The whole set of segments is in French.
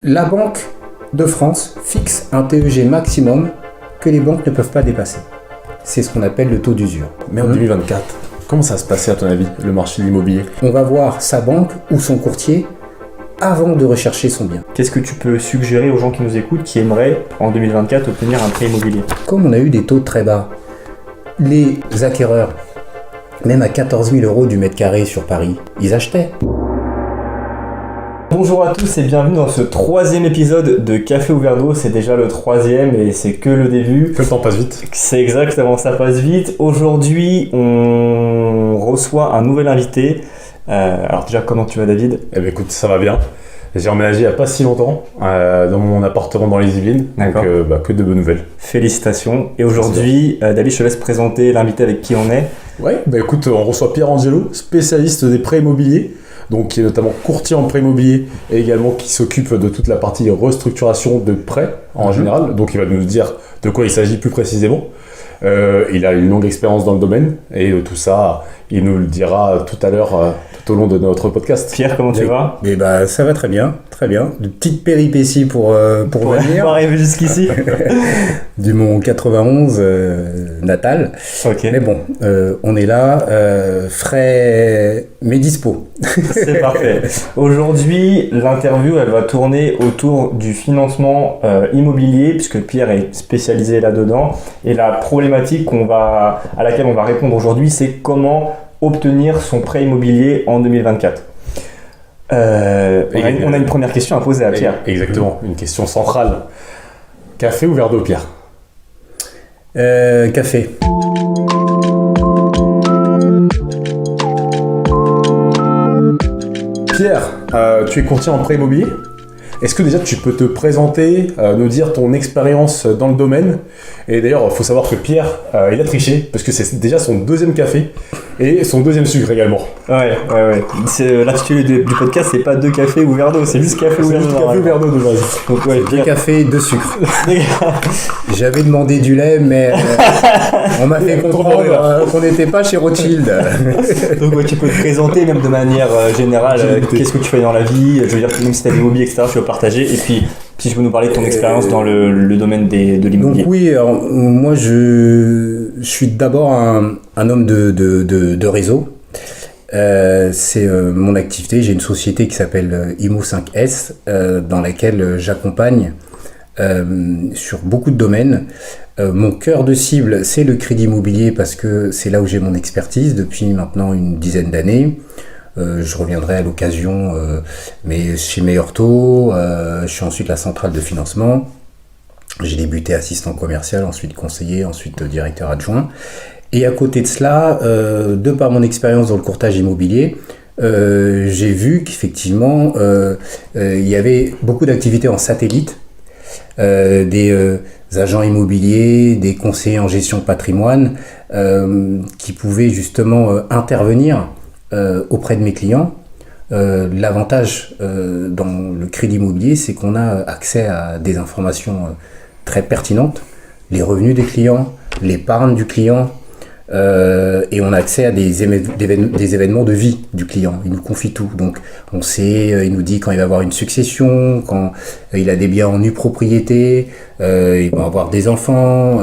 La Banque de France fixe un TEG maximum que les banques ne peuvent pas dépasser. C'est ce qu'on appelle le taux d'usure. Mais en 2024, comment ça va se passer à ton avis, le marché de l'immobilier? On va voir sa banque ou son courtier avant de rechercher son bien. Qu'est-ce que tu peux suggérer aux gens qui nous écoutent qui aimeraient en 2024 obtenir un prêt immobilier? Comme on a eu des taux très bas, les acquéreurs, même à 14 000 € du mètre carré sur Paris, ils achetaient. Bonjour à tous et bienvenue dans ce troisième épisode de Café ou verre d'eau. C'est déjà le troisième et c'est que le début. Que le temps passe vite. C'est exactement, ça passe vite. Aujourd'hui, on reçoit un nouvel invité. Alors déjà, comment tu vas, David? Eh bien écoute, ça va bien. J'ai emménagé il n'y a pas si longtemps dans mon appartement dans les Yvelines. D'accord. Donc que de bonnes nouvelles. Félicitations. Et aujourd'hui, David, je te laisse présenter l'invité avec qui on est. Ouais, bah écoute, on reçoit Pierre Angelo, spécialiste des prêts immobiliers, donc qui est notamment courtier en prêt immobilier et également qui s'occupe de toute la partie restructuration de prêts en général. Donc il va nous dire de quoi il s'agit plus précisément. Il a une longue expérience dans le domaine et tout ça, il nous le dira tout à l'heure tout au long de notre podcast. Pierre, comment tu vas? Mais bah, ça va très bien, très bien. De petites péripéties pour venir. Pour arriver jusqu'ici. Du Mont 91 natal. Ok. Mais bon, on est là, frais mais dispo. C'est parfait. Aujourd'hui, l'interview, elle va tourner autour du financement immobilier, puisque Pierre est spécialisé là-dedans. Et la problématique à laquelle on va répondre aujourd'hui, c'est comment obtenir son prêt immobilier en 2024. On a une première question à poser à Pierre. Exactement, une question centrale. Café ou verre d'eau, Pierre? Café. Pierre, tu es courtier en prêt immobilier. Est-ce que déjà tu peux te présenter, nous dire ton expérience dans le domaine? Et d'ailleurs, il faut savoir que Pierre, il a triché, parce que c'est déjà son deuxième café et son deuxième sucre également. Ouais. C'est l'intitulé du podcast, c'est pas 2 cafés ou verre d'eau, c'est juste café ou verre d'eau. Café ou verre d'eau de base. Donc ouais, 2 cafés, 2 sucres. J'avais demandé du lait, mais on m'a fait comprendre qu'on n'était pas chez Rothschild. Donc ouais, tu peux te présenter même de manière générale, qu'est-ce que tu fais dans la vie, je veux dire, même si tu as des hobbies, etc., tu veux partager, et puis si tu peux nous parler de ton expérience dans le domaine de l'immobilier. Donc oui, alors, moi je suis d'abord un homme de réseau. C'est mon activité, j'ai une société qui s'appelle Imo5S dans laquelle j'accompagne sur beaucoup de domaines. Mon cœur de cible, c'est le crédit immobilier parce que c'est là où j'ai mon expertise depuis maintenant une dizaine d'années. Je reviendrai à l'occasion, mais chez Meilleur Taux, je suis ensuite la centrale de financement. J'ai débuté assistant commercial, ensuite conseiller, ensuite directeur adjoint. Et à côté de cela, de par mon expérience dans le courtage immobilier, j'ai vu qu'effectivement, il y avait beaucoup d'activités en satellite, des agents immobiliers, des conseillers en gestion de patrimoine, qui pouvaient justement intervenir auprès de mes clients. L'avantage dans le crédit immobilier, c'est qu'on a accès à des informations très pertinentes, les revenus des clients, l'épargne du client, et on a accès à des événements de vie du client. Il nous confie tout. Donc on sait, il nous dit quand il va avoir une succession, quand il a des biens en nue propriété, il va avoir des enfants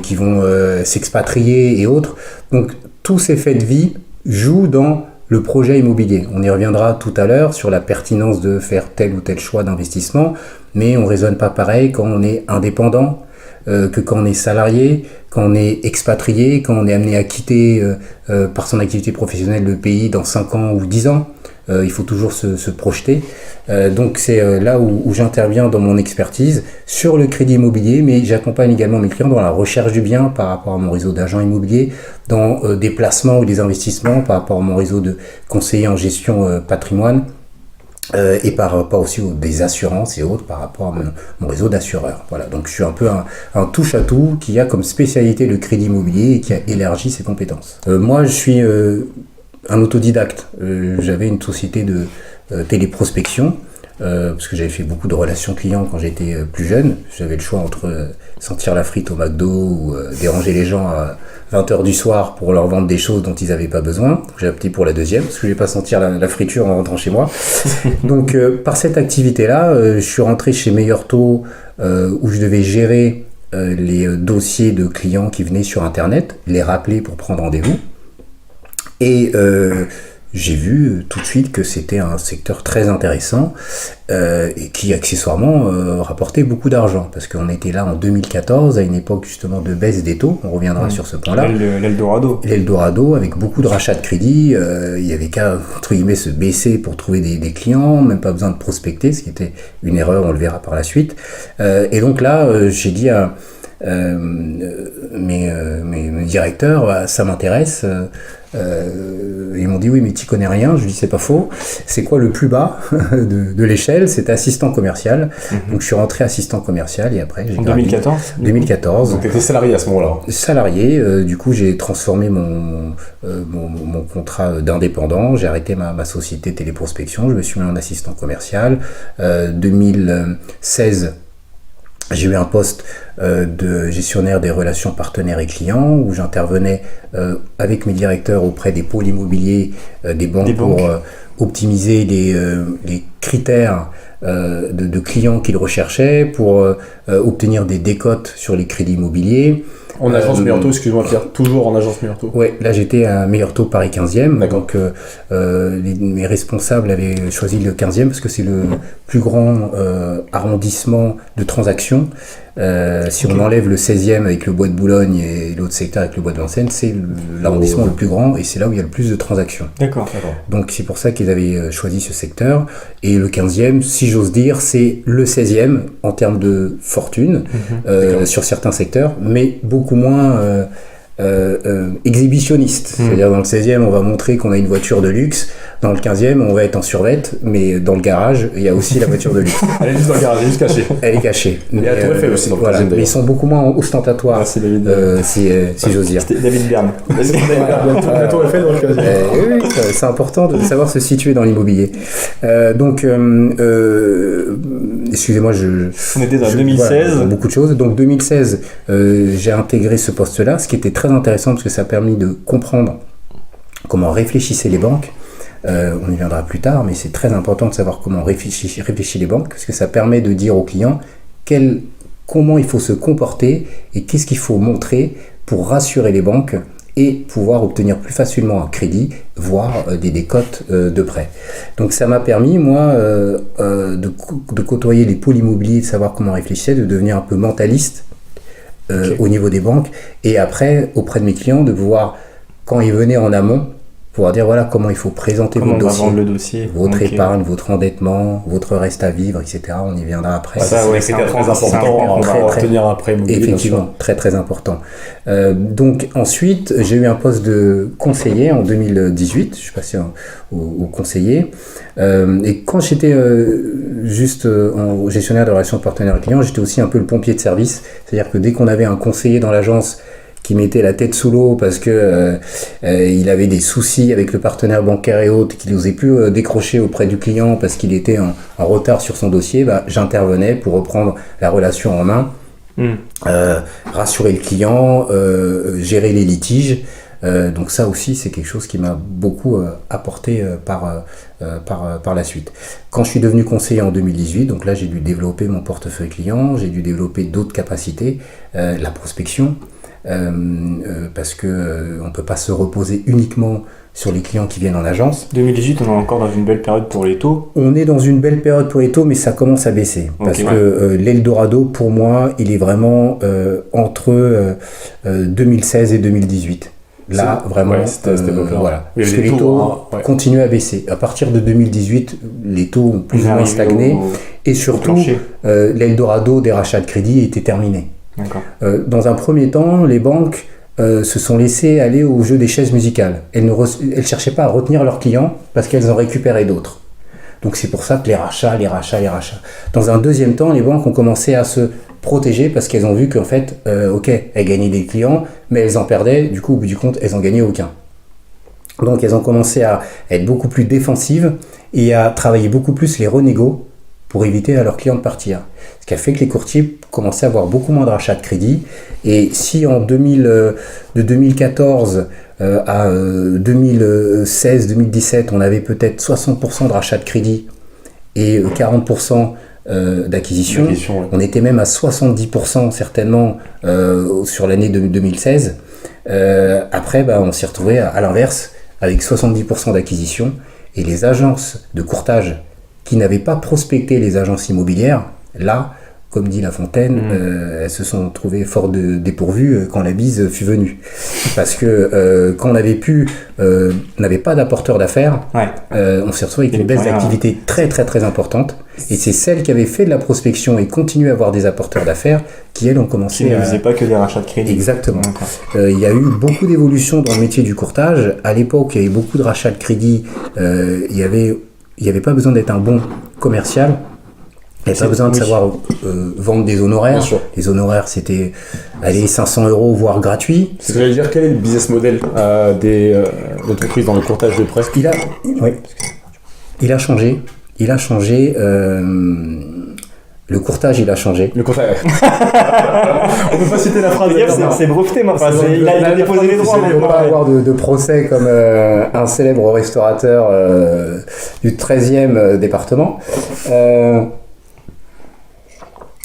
qui vont s'expatrier et autres. Donc tous ces faits de vie jouent dans le projet immobilier. On y reviendra tout à l'heure sur la pertinence de faire tel ou tel choix d'investissement, mais on ne raisonne pas pareil quand on est indépendant que quand on est salarié, quand on est expatrié, quand on est amené à quitter par son activité professionnelle le pays dans 5 ans ou 10 ans. Il faut toujours se projeter. Donc c'est là où j'interviens dans mon expertise sur le crédit immobilier, mais j'accompagne également mes clients dans la recherche du bien par rapport à mon réseau d'agents immobiliers, dans des placements ou des investissements par rapport à mon réseau de conseillers en gestion patrimoine, et par rapport aussi aux des assurances et autres par rapport à mon réseau d'assureurs. Voilà, donc je suis un peu un touche-à-tout qui a comme spécialité le crédit immobilier et qui a élargi ses compétences. Moi, je suis un autodidacte. J'avais une société de téléprospection parce que j'avais fait beaucoup de relations clients quand j'étais plus jeune. J'avais le choix entre sentir la frite au McDo ou déranger les gens à 20h du soir pour leur vendre des choses dont ils n'avaient pas besoin. Donc, j'ai opté pour la deuxième, parce que je ne vais pas sentir la friture en rentrant chez moi. Donc par cette activité-là, je suis rentré chez Meilleur Taux, où je devais gérer les dossiers de clients qui venaient sur Internet, les rappeler pour prendre rendez-vous. Et j'ai vu tout de suite que c'était un secteur très intéressant et qui accessoirement rapportait beaucoup d'argent, parce qu'on était là en 2014 à une époque justement de baisse des taux, on reviendra sur ce point-là. L'Eldorado. L'Eldorado, avec beaucoup de rachats de crédit, il y avait qu'à entre guillemets se baisser pour trouver des clients, même pas besoin de prospecter, ce qui était une erreur, on le verra par la suite. Et donc là, j'ai dit à mes directeurs, ça m'intéresse. Ils m'ont dit oui, mais tu connais rien. Je lui dis c'est pas faux. C'est quoi le plus bas de l'échelle? C'était assistant commercial. Donc je suis rentré assistant commercial et après j'ai en 2014. 2014. Donc tu étais salarié à ce moment-là. Salarié. Du coup j'ai transformé mon contrat d'indépendant. J'ai arrêté ma société téléprospection. Je me suis mis en assistant commercial. 2016. J'ai eu un poste de gestionnaire des relations partenaires et clients où j'intervenais avec mes directeurs auprès des pôles immobiliers des banques pour optimiser les critères de clients qu'ils recherchaient, pour obtenir des décotes sur les crédits immobiliers. En agence Meilleur Taux, excuse-moi Pierre, toujours en agence Meilleur Taux. Ouais, là j'étais à Meilleur Taux Paris 15e. D'accord. Donc mes responsables avaient choisi le 15e parce que c'est le plus grand arrondissement de transactions. Si on enlève le 16e avec le Bois de Boulogne et l'autre secteur avec le Bois de Vincennes, c'est l'arrondissement le plus grand et c'est là où il y a le plus de transactions. D'accord. Donc c'est pour ça qu'ils avaient choisi ce secteur. Et le 15e, si j'ose dire, c'est le 16e en termes de fortune sur certains secteurs, mais beaucoup moins exhibitionniste. C'est-à-dire dans le 16e, on va montrer qu'on a une voiture de luxe. Dans le 15e, on va être en survette, mais dans le garage, il y a aussi la voiture de luxe. Elle est juste dans le garage, elle est juste cachée. Elle est cachée. Il y a la Tour Eiffel aussi dans le 15e, voilà, mais d'ailleurs. ils sont beaucoup moins ostentatoires, C'est David. si j'ose dire. C'était David Byrne. La Tour Eiffel dans le 15e. Oui, c'est important de savoir se situer dans l'immobilier. Excusez-moi, On était dans 2016. Voilà, beaucoup de choses. Donc 2016, j'ai intégré ce poste-là, ce qui était très intéressant parce que ça a permis de comprendre comment réfléchissaient les banques. On y viendra plus tard, mais c'est très important de savoir comment réfléchissent les banques, parce que ça permet de dire aux clients comment il faut se comporter et qu'est-ce qu'il faut montrer pour rassurer les banques et pouvoir obtenir plus facilement un crédit, voire des décotes de prêt. Donc ça m'a permis, moi, de côtoyer les pôles immobiliers, de savoir comment réfléchir, de devenir un peu mentaliste au niveau des banques, et après, auprès de mes clients, de pouvoir, quand ils venaient en amont, pouvoir dire voilà comment il faut présenter votre dossier, vendre le dossier, votre épargne, votre endettement, votre reste à vivre, etc. On y viendra après. C'est très important pour obtenir un prêt immobilier. Effectivement, très très important. Donc ensuite, j'ai eu un poste de conseiller en 2018. Je suis passé au conseiller. Et quand j'étais juste en gestionnaire de relations partenaires et clients, j'étais aussi un peu le pompier de service. C'est-à-dire que dès qu'on avait un conseiller dans l'agence qui mettait la tête sous l'eau parce que il avait des soucis avec le partenaire bancaire et autres, qu'il n'osait plus décrocher auprès du client parce qu'il était en retard sur son dossier, j'intervenais pour reprendre la relation en main, rassurer le client, gérer les litiges. Donc ça aussi, c'est quelque chose qui m'a beaucoup apporté par la suite. Quand je suis devenu conseiller en 2018, donc là j'ai dû développer mon portefeuille client, j'ai dû développer d'autres capacités, la prospection, parce que on peut pas se reposer uniquement sur les clients qui viennent en agence. 2018, on est encore dans une belle période pour les taux. On est dans une belle période pour les taux, mais ça commence à baisser. Parce que l'Eldorado, pour moi, il est vraiment entre 2016 et 2018. Là, vraiment, voilà. Parce que les taux continuent à baisser. À partir de 2018, les taux ont plus ou moins stagné. Et surtout, l'Eldorado des rachats de crédit était terminé. Dans un premier temps, les banques se sont laissées aller au jeu des chaises musicales. Elles ne cherchaient pas à retenir leurs clients parce qu'elles en récupéraient d'autres. Donc c'est pour ça que les rachats. Dans un deuxième temps, les banques ont commencé à se protéger parce qu'elles ont vu qu'en fait, elles gagnaient des clients, mais elles en perdaient. Du coup, au bout du compte, elles en gagnaient aucun. Donc elles ont commencé à être beaucoup plus défensives et à travailler beaucoup plus les renégos pour éviter à leurs clients de partir. Ce qui a fait que les courtiers commençaient à avoir beaucoup moins de rachats de crédit. Et si de 2014 à 2016-2017, on avait peut-être 60% de rachats de crédit et 40% d'acquisition, ouais. on était même à 70% certainement sur l'année 2016. Après, on s'est retrouvé à l'inverse, avec 70% d'acquisition, et les agences de courtage qui n'avaient pas prospecté les agences immobilières, là, comme dit La Fontaine, elles se sont trouvées fort dépourvues quand la bise fut venue. Parce que quand on n'avait pas d'apporteur d'affaires, on s'est retrouvé avec une baisse d'activité très très très importante. Et c'est celles qui avaient fait de la prospection et continuaient à avoir des apporteurs d'affaires qui, elles, ont commencé qui ne faisaient pas que des rachats de crédit. Exactement. Il y a eu beaucoup d'évolutions dans le métier du courtage. À l'époque, il y avait beaucoup de rachats de crédit. Il n'y avait pas besoin d'être un bon commercial. Il n'y avait pas besoin de savoir vendre des honoraires. Les honoraires, c'était 500 €, voire gratuit. C'est ce que j'allais dire. Quel est le business model des entreprises dans le courtage de presse? Il a changé. Le courtage, il a changé. Le courtage. On peut pas citer la phrase. C'est breveté, mais il a déposé les droits. On va pas avoir de procès comme un célèbre restaurateur du 13e département.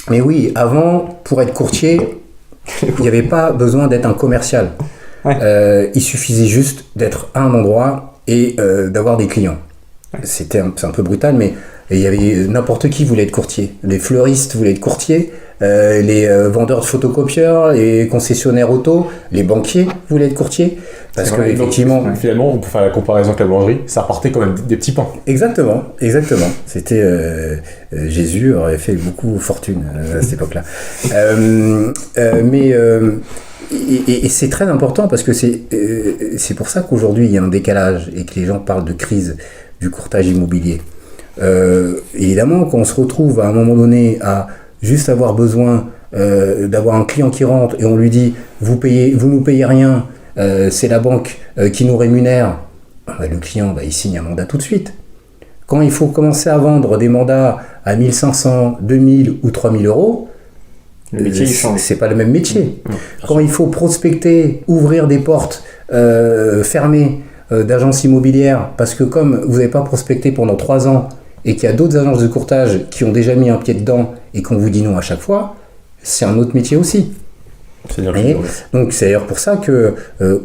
Mais oui, avant, pour être courtier, il n'y avait pas besoin d'être un commercial. Il suffisait juste d'être à un endroit et d'avoir des clients. C'est un peu brutal, mais il y avait n'importe qui voulait être courtier. Les fleuristes voulaient être courtiers, les vendeurs de photocopieurs, les concessionnaires auto, les banquiers voulaient être courtiers. Parce que effectivement, finalement, on peut faire la comparaison avec la boulangerie, ça repartait quand même des petits pains. Exactement. C'était Jésus aurait fait beaucoup fortune à cette époque-là. Et c'est très important parce que c'est pour ça qu'aujourd'hui il y a un décalage et que les gens parlent de crise du courtage immobilier. Évidemment, quand on se retrouve à un moment donné à juste avoir besoin d'avoir un client qui rentre et on lui dit vous nous payez rien, c'est la banque qui nous rémunère, le client il signe un mandat tout de suite. Quand il faut commencer à vendre des mandats à 1500, 2000 ou 3000 €, le métier change. C'est pas le même métier. Quand il faut prospecter, ouvrir des portes fermées d'agences immobilières, parce que comme vous n'avez pas prospecté pendant 3 ans et qu'il y a d'autres agences de courtage qui ont déjà mis un pied dedans et qu'on vous dit non à chaque fois, c'est un autre métier aussi. Donc c'est d'ailleurs pour ça que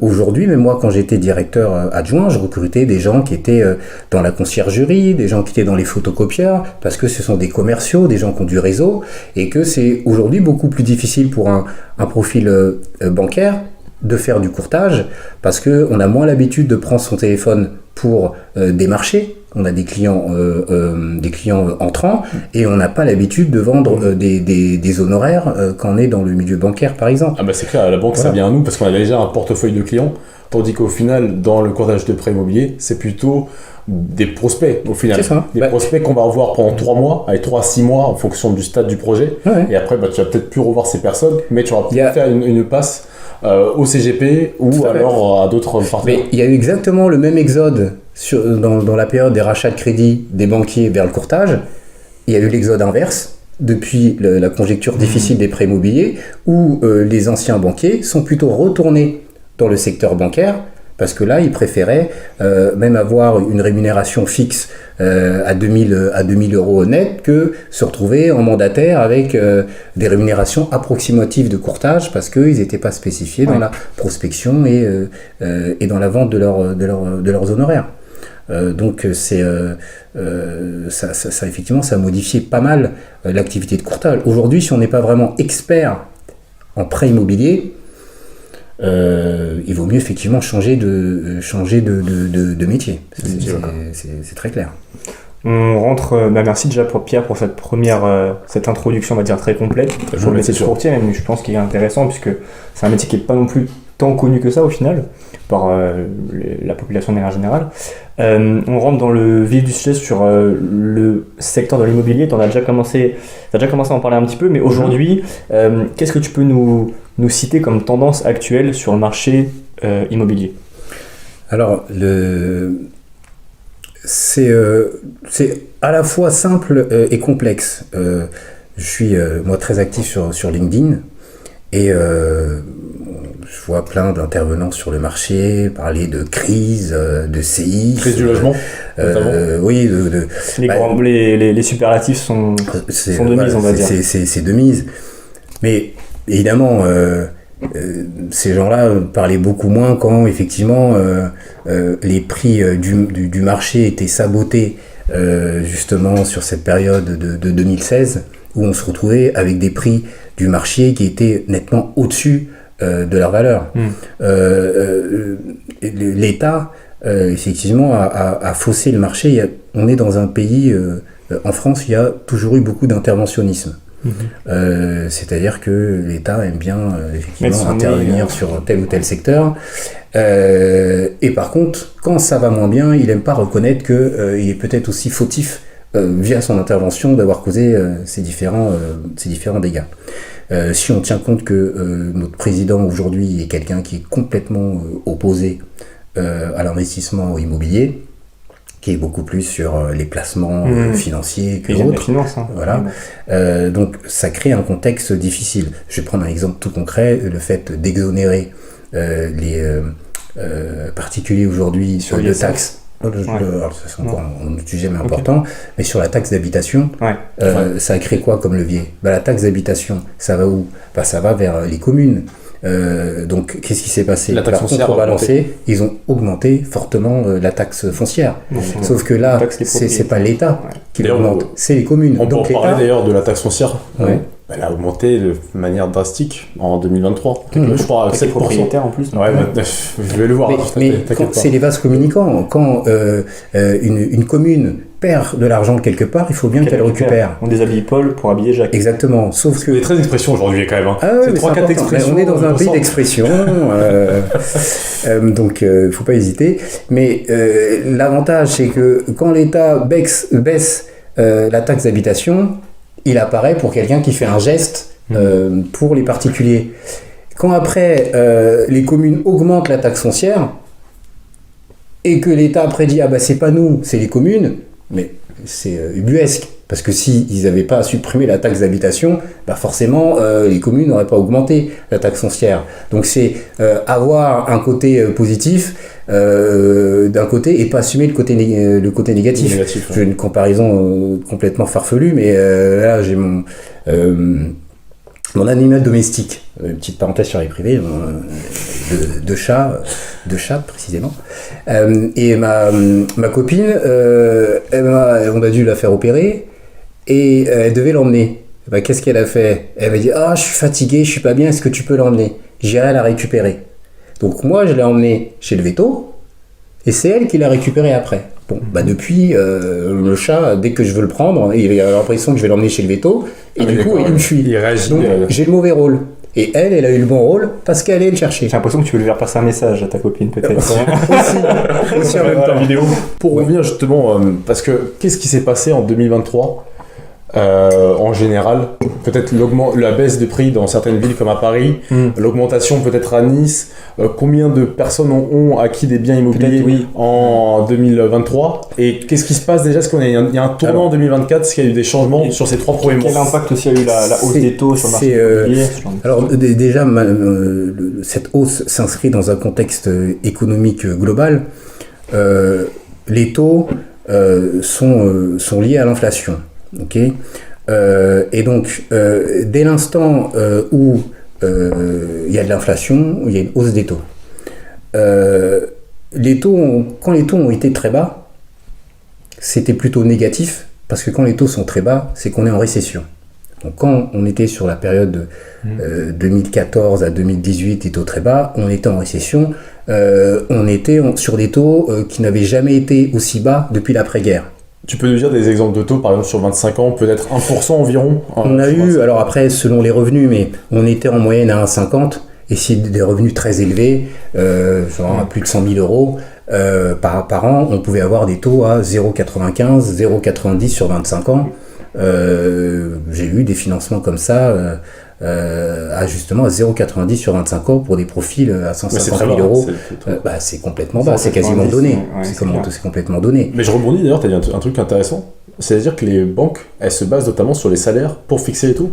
aujourd'hui, même moi quand j'étais directeur adjoint, je recrutais des gens qui étaient dans la conciergerie, des gens qui étaient dans les photocopieurs, parce que ce sont des commerciaux, des gens qui ont du réseau, et que c'est aujourd'hui beaucoup plus difficile pour un profil bancaire de faire du courtage, parce qu'on a moins l'habitude de prendre son téléphone pour démarcher. On a des clients entrants et on n'a pas l'habitude de vendre des honoraires quand on est dans le milieu bancaire, par exemple. C'est clair, à la banque, ça vient à nous parce qu'on a déjà un portefeuille de clients, tandis qu'au final, dans le courtage de prêt immobilier, c'est plutôt des prospects, au final. C'est ça. Des prospects qu'on va revoir pendant 3 mois, avec 3 à 6 mois, en fonction du stade du projet. Et après, tu vas peut-être plus revoir ces personnes, mais tu vas peut-être faire une passe au CGP ou alors à d'autres partenaires. Mais il y a eu exactement le même exode dans la période des rachats de crédit des banquiers vers le courtage. Il y a eu l'exode inverse depuis la conjecture difficile des prêts immobiliers où les anciens banquiers sont plutôt retournés dans le secteur bancaire parce que là, ils préféraient même avoir une rémunération fixe à 2000 € net que se retrouver en mandataire avec des rémunérations approximatives de courtage parce qu'ils n'étaient pas spécifiés dans la prospection et dans la vente de leurs honoraires. Donc ça effectivement, ça a modifié pas mal l'activité de courtage. Aujourd'hui, si on n'est pas vraiment expert en prêt immobilier, il vaut mieux effectivement changer de métier. C'est très clair. On rentre. Merci déjà pour Pierre pour cette introduction, on va dire très complète sur le métier de courtier, mais je pense qu'il est intéressant puisque c'est un métier qui n'est pas non plus tant connu que ça au final par la population de manière générale. On rentre dans le vif du sujet sur le secteur de l'immobilier. Tu as déjà commencé à en parler un petit peu, mais aujourd'hui, qu'est-ce que tu peux nous citer comme tendance actuelle sur le marché immobilier? Alors, c'est à la fois simple et complexe. Je suis moi très actif sur LinkedIn et je vois plein d'intervenants sur le marché parler de crise, de CI. Crise du logement, notamment. Oui, les superlatifs sont de mise, on va dire. C'est de mise. Mais évidemment, ces gens-là parlaient beaucoup moins quand effectivement les prix du marché étaient sabotés justement sur cette période de 2016 où on se retrouvait avec des prix du marché qui étaient nettement au-dessus de leur valeur. L'État effectivement a faussé le marché. On est dans un pays, en France, il y a toujours eu beaucoup d'interventionnisme. C'est-à-dire que l'État aime bien effectivement intervenir sur tel ou tel secteur et par contre quand ça va moins bien il n'aime pas reconnaître qu'il est peut-être aussi fautif via son intervention d'avoir causé ces différents dégâts. Si on tient compte que notre président aujourd'hui est quelqu'un qui est complètement opposé à l'investissement immobilier, qui est beaucoup plus sur les placements financiers que autres. Voilà. Donc ça crée un contexte difficile. Je vais prendre un exemple tout concret, le fait d'exonérer les particuliers aujourd'hui sur les taxes. Alors ça c'est encore un autre sujet mais important, mais sur la taxe d'habitation, ça a créé quoi comme levier ? La taxe d'habitation, ça va où ? Ça va vers les communes. Donc qu'est-ce qui s'est passé ? La taxe foncière contrebalancée, ils ont augmenté fortement la taxe foncière. Sauf que là, c'est pas l'État qui l'augmente, c'est les communes. On peut en parler d'ailleurs de la taxe foncière. Elle a augmenté de manière drastique en 2023. Je crois à 7%. Propriétaire en plus. Je vais le voir. Mais c'est les vases communicants. Quand une commune perd de l'argent quelque part, il faut bien qu'elle récupère. On déshabille Paul pour habiller Jacques. Exactement. Sauf que. Il y a très d'expressions aujourd'hui quand même. C'est 3-4 expressions. On est dans un pays d'expression. Donc il ne faut pas hésiter. Mais l'avantage, c'est que quand l'État baisse la taxe d'habitation, il apparaît pour quelqu'un qui fait un geste pour les particuliers. Quand après les communes augmentent la taxe foncière et que l'État après dit c'est pas nous, c'est les communes, mais c'est ubuesque. Parce que s'ils n'avaient pas supprimé la taxe d'habitation, forcément les communes n'auraient pas augmenté la taxe foncière. Donc c'est avoir un côté positif d'un côté et pas assumer le côté négatif. J'ai une comparaison complètement farfelue, mais là j'ai mon animal domestique, une petite parenthèse sur les privés, de chat précisément, et ma copine, on a dû la faire opérer et elle devait l'emmener. Qu'est-ce qu'elle a fait ? Elle m'a dit je suis fatiguée, je suis pas bien, est-ce que tu peux l'emmener ? J'irai la récupérer. Donc moi je l'ai emmené chez le véto et c'est elle qui l'a récupéré après. Depuis le chat, dès que je veux le prendre, il a l'impression que je vais l'emmener chez le véto et du coup il me fuit. Il réagit. Donc j'ai le mauvais rôle. Et elle a eu le bon rôle parce qu'elle allait le chercher. J'ai l'impression que tu veux lui faire passer un message à ta copine peut-être. aussi en même temps. Vidéo. Pour revenir justement, parce que qu'est-ce qui s'est passé en 2023 en général, peut-être la baisse de prix dans certaines villes comme à Paris, l'augmentation peut-être à Nice, combien de personnes ont acquis des biens immobiliers en 2023 et qu'est-ce qui se passe déjà ? Est-ce qu'il y a un tournant en 2024 ? Est-ce qu'il y a eu des changements sur ces 3 premiers mois ? Quel impact aussi a eu la hausse des taux sur le marché immobilier ? Alors déjà, cette hausse s'inscrit dans un contexte économique global. Les taux sont liés à l'inflation. Et donc, dès l'instant où il y a de l'inflation, il y a une hausse des taux. Quand les taux ont été très bas, c'était plutôt négatif, parce que quand les taux sont très bas, c'est qu'on est en récession. Donc quand on était sur la période de 2014 à 2018, des taux très bas, on était en récession, on était sur des taux qui n'avaient jamais été aussi bas depuis l'après-guerre. Tu peux nous dire des exemples de taux, par exemple sur 25 ans, peut-être 1% environ On a eu, alors après selon les revenus, mais on était en moyenne à 1,50 et c'est des revenus très élevés, genre à plus de 100 000 euros par an, on pouvait avoir des taux à 0,95, 0,90 sur 25 ans. J'ai eu des financements comme ça à justement à 0,90 sur 25 ans pour des profils à 150 000 euros. C'est complètement bas, c'est quasiment donné. C'est complètement donne. Mais je rebondis d'ailleurs, tu as dit un truc intéressant. C'est-à-dire que les banques, elles se basent notamment sur les salaires pour fixer les taux ?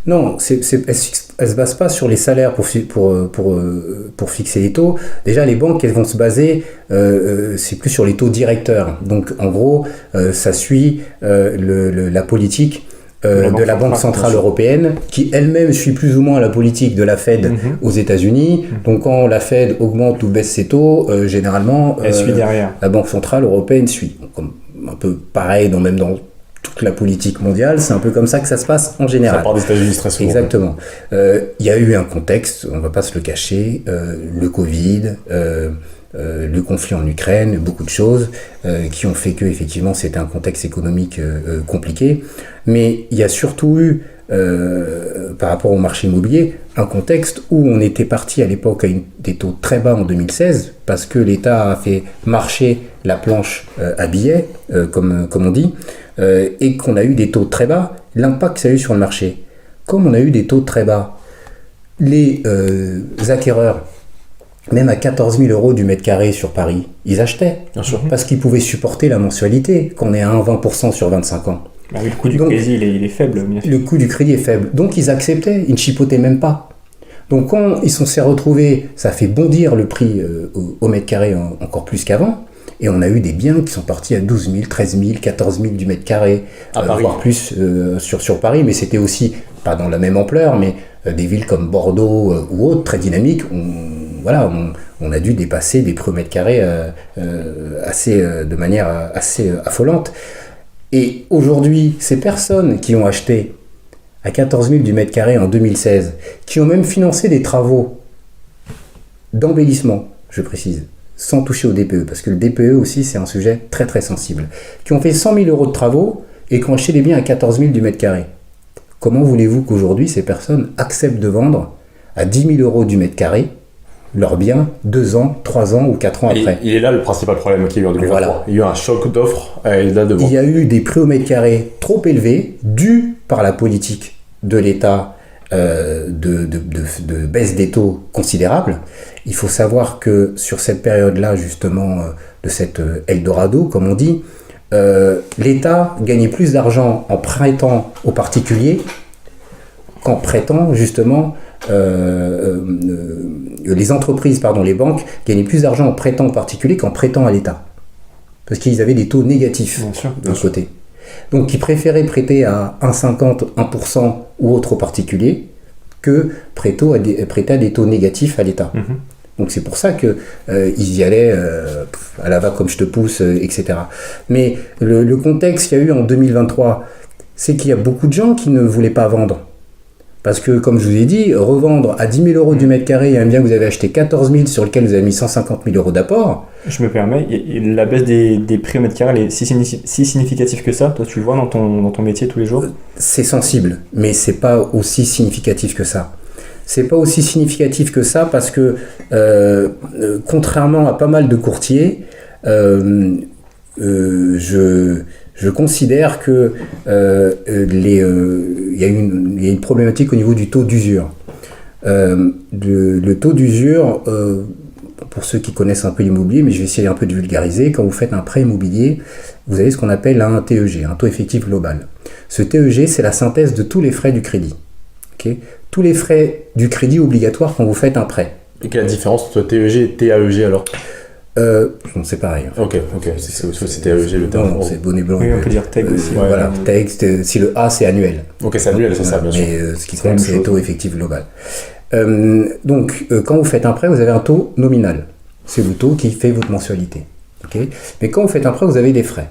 Non, elles ne se basent pas sur les salaires pour fixer les taux. Déjà, les banques, elles vont se baser, c'est plus sur les taux directeurs. Donc, en gros, ça suit la politique de la Banque Centrale Européenne, qui elle-même suit plus ou moins la politique de la Fed aux États-Unis. Donc, quand la Fed augmente ou baisse ses taux, généralement, elle suit derrière. La Banque Centrale Européenne suit. Donc, un peu pareil, même dans toute la politique mondiale, c'est un peu comme ça que ça se passe en général. Ça part des États-Unis très souvent. Exactement. Il y a eu un contexte, on ne va pas se le cacher, le Covid, le conflit en Ukraine, beaucoup de choses qui ont fait que effectivement c'était un contexte économique compliqué. Mais il y a surtout eu, par rapport au marché immobilier, un contexte où on était parti à l'époque à des taux très bas en 2016 parce que l'État a fait marcher la planche à billets, comme on dit, et qu'on a eu des taux très bas. L'impact que ça a eu sur le marché, comme on a eu des taux très bas, les acquéreurs, même à 14 000 euros du mètre carré sur Paris, ils achetaient. Bien sûr. Parce qu'ils pouvaient supporter la mensualité, qu'on est à 1,20% sur 25 ans. Bah oui, le coût du crédit, il est faible. Bien sûr. Le coût du crédit est faible. Donc ils acceptaient, ils ne chipotaient même pas. Donc quand ils s'est retrouvés, ça fait bondir le prix au mètre carré encore plus qu'avant. Et on a eu des biens qui sont partis à 12 000, 13 000, 14 000 du mètre carré, voire plus sur Paris. Mais c'était aussi, pas dans la même ampleur, mais des villes comme Bordeaux ou autres, très dynamiques. On a dû dépasser des prix au mètre carré de manière assez affolante. Et aujourd'hui, ces personnes qui ont acheté à 14 000 du mètre carré en 2016, qui ont même financé des travaux d'embellissement, je précise, sans toucher au DPE, parce que le DPE aussi c'est un sujet très très sensible, qui ont fait 100 000 euros de travaux et qui ont acheté des biens à 14 000 du mètre carré. Comment voulez-vous qu'aujourd'hui ces personnes acceptent de vendre à 10 000 euros du mètre carré leurs biens 2 ans, 3 ans ou 4 ans après? Il est là le principal problème qu'il y a eu en 2023. Voilà. Il y a eu un choc d'offres et là devant. Il y a eu des prix au mètre carré trop élevés, dus par la politique de l'État de baisse des taux considérable. Il faut savoir que sur cette période-là, justement, de cette Eldorado, comme on dit, l'État gagnait plus d'argent en prêtant aux particuliers qu'en prêtant, justement, les entreprises, les banques, gagnaient plus d'argent en prêtant aux particuliers qu'en prêtant à l'État. Parce qu'ils avaient des taux négatifs d'un côté. Donc, ils préféraient prêter à 1,50, 1% ou autre aux particuliers que prêter à des taux négatifs à l'État. Donc, c'est pour ça qu'ils y allaient à la va comme je te pousse, etc. Mais le contexte qu'il y a eu en 2023, c'est qu'il y a beaucoup de gens qui ne voulaient pas vendre. Parce que, comme je vous ai dit, revendre à 10 000 euros du mètre carré un bien que vous avez acheté 14 000 sur lequel vous avez mis 150 000 euros d'apport. Je me permets, la baisse des prix au mètre carré, elle est si significative que ça? Toi, tu le vois dans ton métier tous les jours? C'est sensible, mais c'est pas aussi significatif que ça. C'est pas aussi significatif que ça parce que, contrairement à pas mal de courtiers, je considère que il y a une problématique au niveau du taux d'usure. Le taux d'usure, pour ceux qui connaissent un peu l'immobilier, mais je vais essayer un peu de vulgariser, quand vous faites un prêt immobilier, vous avez ce qu'on appelle un TEG, un taux effectif global. Ce TEG, c'est la synthèse de tous les frais du crédit. Okay, tous les frais du crédit obligatoires quand vous faites un prêt. Et quelle est la différence entre TEG et TAEG alors? C'est pareil. Ok. C'est TAEG le terme. Non, c'est bonnet blanc. Oui, on peut dire TEG aussi. Voilà, TEG, si le A c'est annuel. Ok, c'est annuel, c'est ça, bien sûr. Mais ce qui compte, c'est le taux effectif global. Donc, quand vous faites un prêt, vous avez un taux nominal. C'est le taux qui fait votre mensualité. Okay, mais quand vous faites un prêt, vous avez des frais.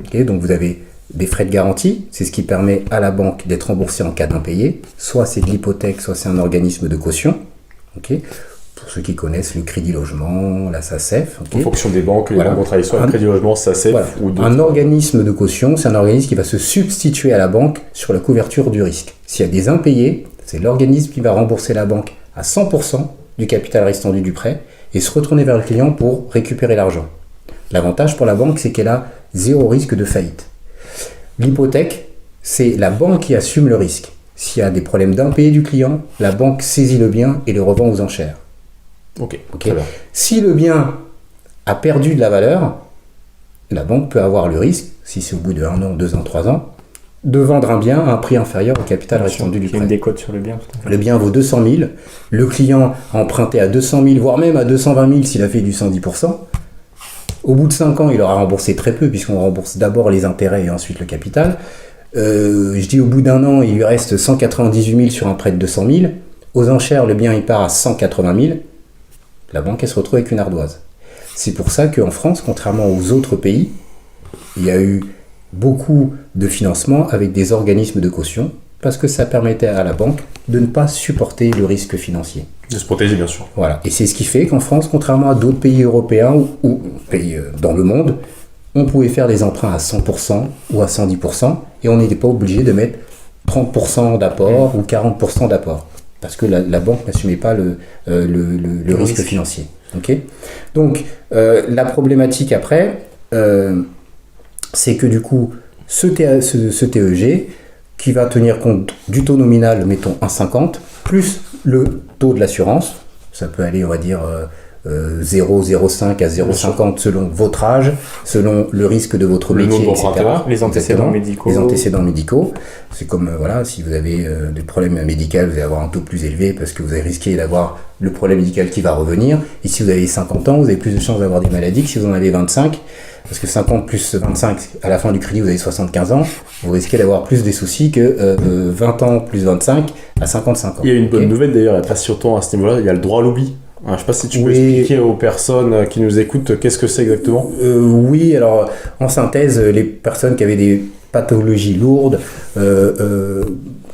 Okay, donc, vous avez des frais de garantie, c'est ce qui permet à la banque d'être remboursée en cas d'impayé. Soit c'est de l'hypothèque, soit c'est un organisme de caution. Okay, pour ceux qui connaissent le crédit logement, la SACEF. Okay. En fonction des banques, les banques travaillent soit le crédit logement, SACEF ou d'autres. Un organisme de caution, c'est un organisme qui va se substituer à la banque sur la couverture du risque. S'il y a des impayés, c'est l'organisme qui va rembourser la banque à 100% du capital restant du prêt et se retourner vers le client pour récupérer l'argent. L'avantage pour la banque, c'est qu'elle a 0 risque de faillite. L'hypothèque, c'est la banque qui assume le risque. s'il y a des problèmes d'impayé du client, la banque saisit le bien et le revend aux enchères. Ok. Ok. Si le bien a perdu de la valeur, la banque peut avoir le risque, si c'est au bout de 1 an, 2 ans, 3 ans, de vendre un bien à un prix inférieur au capital restandu du Il y a prêt. une décote sur le bien. Tout à fait. Le bien vaut 200 000, le client a emprunté à 200 000, voire même à 220 000 s'il a fait du 110%. Au bout de 5 ans, il aura remboursé très peu, puisqu'on rembourse d'abord les intérêts et ensuite le capital. Je dis au bout d'1 an, il lui reste 198 000 sur un prêt de 200 000. Aux enchères, le bien il part à 180 000. La banque, elle se retrouve avec une ardoise. C'est pour ça qu'en France, contrairement aux autres pays, il y a eu beaucoup de financements avec des organismes de caution, parce que ça permettait à la banque de ne pas supporter le risque financier. De se protéger, bien sûr. Voilà. Et c'est ce qui fait qu'en France, contrairement à d'autres pays européens ou pays dans le monde, on pouvait faire des emprunts à 100% ou à 110%, et on n'était pas obligé de mettre 30% d'apport ou 40% d'apport, parce que la banque n'assumait pas le risque financier. Okay. Donc, la problématique après, c'est que du coup, ce TEG, qui va tenir compte du taux nominal, mettons 1,50, plus le taux de l'assurance, ça peut aller, on va dire, 0,05 à 0,50 selon votre âge, selon le risque de votre métier, etc. Les antécédents médicaux. Les antécédents médicaux. C'est comme, voilà, si vous avez des problèmes médicaux, vous allez avoir un taux plus élevé parce que vous avez risqué d'avoir le problème médical qui va revenir. Et si vous avez 50 ans, vous avez plus de chances d'avoir des maladies que si vous en avez 25. Parce que 50 plus 25, à la fin du crédit, vous avez 75 ans, vous risquez d'avoir plus des soucis que 20 ans plus 25 à 55 ans. Il y a une bonne nouvelle d'ailleurs, il n'y a pas si longtemps à ce niveau-là, il y a le droit à l'oubli. Je ne sais pas si tu peux expliquer aux personnes qui nous écoutent qu'est-ce que c'est exactement. Oui, alors en synthèse, les personnes qui avaient des pathologies lourdes,